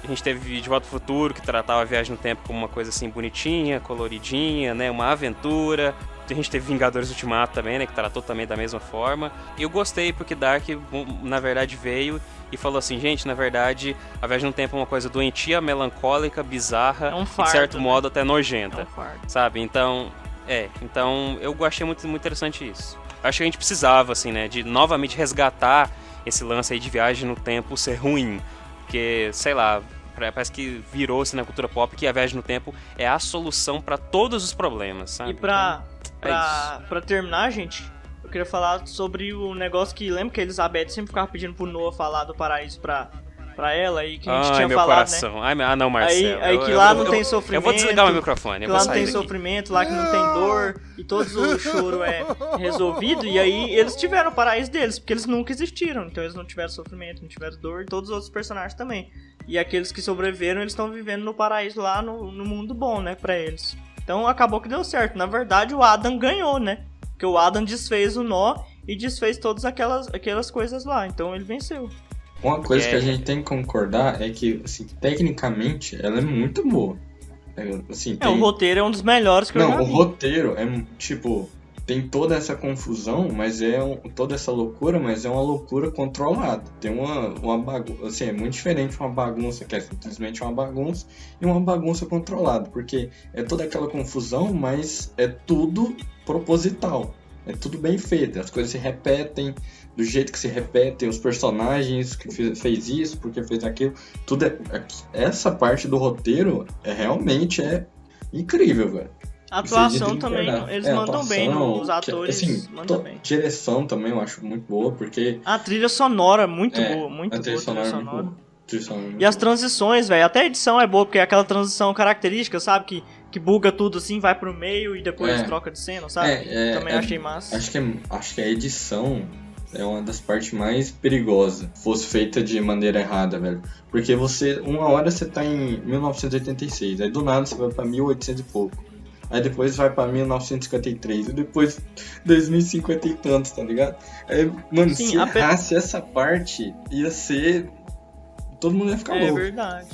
A gente teve De Volta ao Futuro, que tratava a Viagem no Tempo como uma coisa assim bonitinha, coloridinha, né, uma aventura. A gente teve Vingadores Ultimato também, né, que tratou também da mesma forma. Eu gostei porque Dark, na verdade, veio e falou assim, gente, na verdade, a Viagem no Tempo é uma coisa doentia, melancólica, bizarra, É um e fardo, de certo né? modo até É um nojenta, fardo. sabe? Então, eu achei muito, muito interessante isso. Acho que a gente precisava, assim, né, de novamente resgatar esse lance aí de viagem no tempo ser ruim. Porque, sei lá, parece que virou-se na cultura pop que a viagem no tempo é a solução pra todos os problemas, sabe? E pra Então, terminar, gente, eu queria falar sobre o negócio que lembra que a Elizabeth sempre ficava pedindo pro Noah falar do paraíso pra ela e que a gente tinha meu falado, coração. né? Ai, não, Marcelo. Aí que lá não tem sofrimento. Eu vou desligar o meu microfone. Que Eu lá vou não sair tem daqui. sofrimento, lá que não tem dor, e todos o choro é resolvido, e aí eles tiveram o paraíso deles, porque eles nunca existiram, então eles não tiveram sofrimento, não tiveram dor, e todos os outros personagens também. E aqueles que sobreviveram, eles estão vivendo no paraíso lá, no mundo bom, né, pra eles. Então acabou que deu certo. Na verdade, o Adam ganhou, né? Porque o Adam desfez o nó e desfez todas aquelas coisas lá, então ele venceu. Uma coisa que a gente tem que concordar é que, assim, tecnicamente, ela é muito boa. Assim, O roteiro é um dos melhores que eu já Não, o vi. roteiro é, tipo, tem toda essa confusão, mas toda essa loucura, mas é uma loucura controlada. Tem uma bagunça, assim, é muito diferente uma bagunça que é simplesmente uma bagunça e uma bagunça controlada, porque é toda aquela confusão, mas é tudo proposital. É tudo bem feito, as coisas se repetem, do jeito que se repetem os personagens, que fez isso, porque fez aquilo. Tudo essa parte do roteiro realmente incrível, velho. A atuação de também, concordar. eles mandam bem, os que, atores assim, mandam bem. Direção também eu acho muito boa, porque... A trilha sonora é muito boa, muito a boa trilha a trilha sonora é sonora. muito boa. E as transições, velho, até a edição é boa, porque é aquela transição característica, sabe? Que buga tudo assim, vai pro meio e depois troca de cena, sabe? Também achei massa. Acho que a edição é uma das partes mais perigosas, fosse feita de maneira errada, velho. Porque uma hora você tá em 1986, aí do nada você vai pra 1800 e pouco. Aí depois vai pra 1953, e depois 2050 e tantos, tá ligado? Aí, mano, Sim, se errasse essa parte, ia ser... Todo mundo ia ficar louco. É verdade.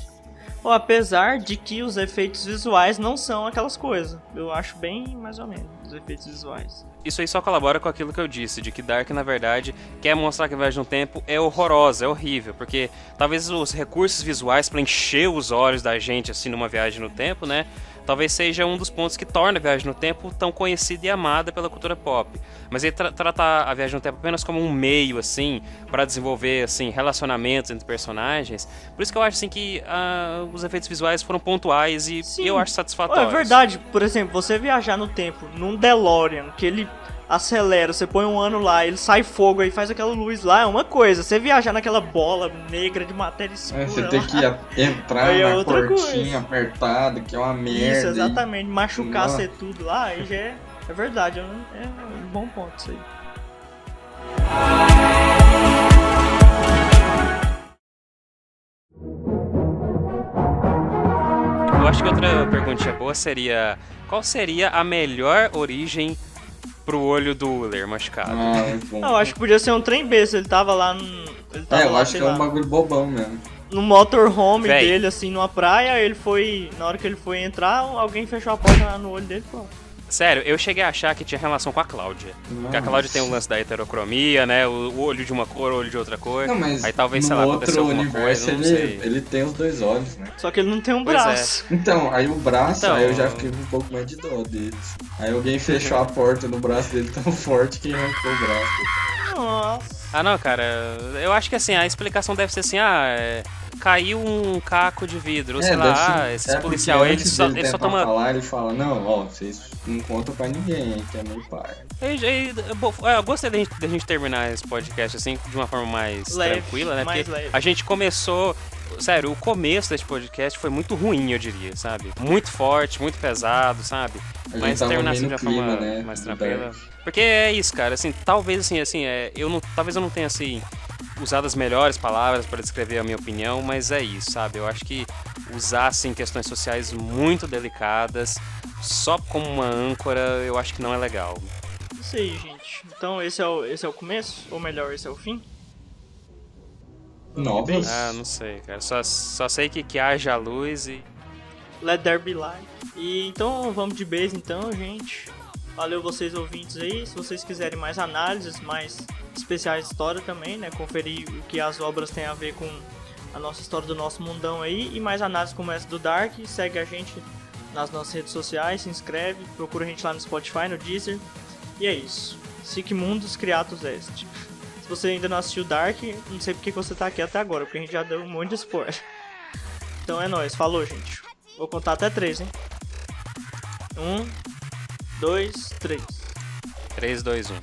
Apesar de que os efeitos visuais não são aquelas coisas. Eu acho bem mais ou menos, os efeitos visuais. Isso aí só colabora com aquilo que eu disse, de que Dark, na verdade, quer mostrar que a Viagem no Tempo é horrorosa, é horrível, porque talvez os recursos visuais pra encher os olhos da gente, assim, numa viagem no tempo, né, talvez seja um dos pontos que torna a Viagem no Tempo tão conhecida e amada pela cultura pop. Mas ele tratar a Viagem no Tempo apenas como um meio, assim, para desenvolver, assim, relacionamentos entre personagens, por isso que eu acho, assim, que os efeitos visuais foram pontuais e eu acho satisfatórios. É verdade, por exemplo, você viajar no tempo num DeLorean, que ele acelera, você põe um ano lá, ele sai fogo aí, faz aquela luz lá, é uma coisa. Você viajar naquela bola negra de matéria escura você tem que entrar na portinha apertada, que é uma merda. Isso, exatamente, machucar ser tudo lá, aí já é verdade, é um bom ponto isso aí. Eu acho que outra perguntinha boa seria: qual seria a melhor origem pro olho do Uller machucado? Muito bom. Eu acho que podia ser um trem besta, ele tava lá no... eu acho que é um bagulho bobão mesmo. No motorhome dele, assim, numa praia, na hora que ele foi entrar, alguém fechou a porta no olho dele e pronto. Sério, eu cheguei a achar que tinha relação com a Cláudia. Porque a Cláudia tem o lance da heterocromia, né? O olho de uma cor, o olho de outra cor. Não, mas aí talvez, sei lá, aconteceu alguma coisa, não sei. Ele tem os dois olhos, né? Só que ele não tem um braço. Então, aí o braço, aí eu já fiquei com um pouco mais de dó deles. Aí alguém fechou a porta no braço dele tão forte que arrancou o braço. Nossa. Ah, não, cara, eu acho que assim, a explicação deve ser assim, caiu um caco de vidro, ou sei lá, esses policiais, ele só toma... falar, ele fala, não, vocês não contam pra ninguém, hein, que é meu pai. Eu gostei da gente terminar esse podcast assim, de uma forma mais tranquila, né, porque a gente começou... Sério, o começo desse podcast foi muito ruim, eu diria, sabe? Muito forte, muito pesado, sabe? Mas terminar assim de uma forma mais tranquila. Porque é isso, cara, assim, talvez talvez eu não tenha, assim, usado as melhores palavras para descrever a minha opinião, mas é isso, sabe? Eu acho que usar, assim, questões sociais muito delicadas só como uma âncora, eu acho que não é legal. Isso aí, gente. Então esse é o começo? Ou melhor, esse é o fim? Nossa. Não sei, cara. Só sei que haja luz e... Let there be light. E então vamos de base então, gente. Valeu vocês ouvintes aí. Se vocês quiserem mais análises, mais especiais de história também, né? Conferir o que as obras têm a ver com a nossa história do nosso mundão aí. E mais análises como essa do Dark. Segue a gente nas nossas redes sociais, se inscreve, procura a gente lá no Spotify, no Deezer. E é isso. Sic Mundus Creatus Est. Se você ainda não assistiu Dark, não sei porque você tá aqui até agora, porque a gente já deu um monte de spoiler. Então é nóis, falou, gente. Vou contar até 3, hein? 1, 2, 3. 3, 2, 1.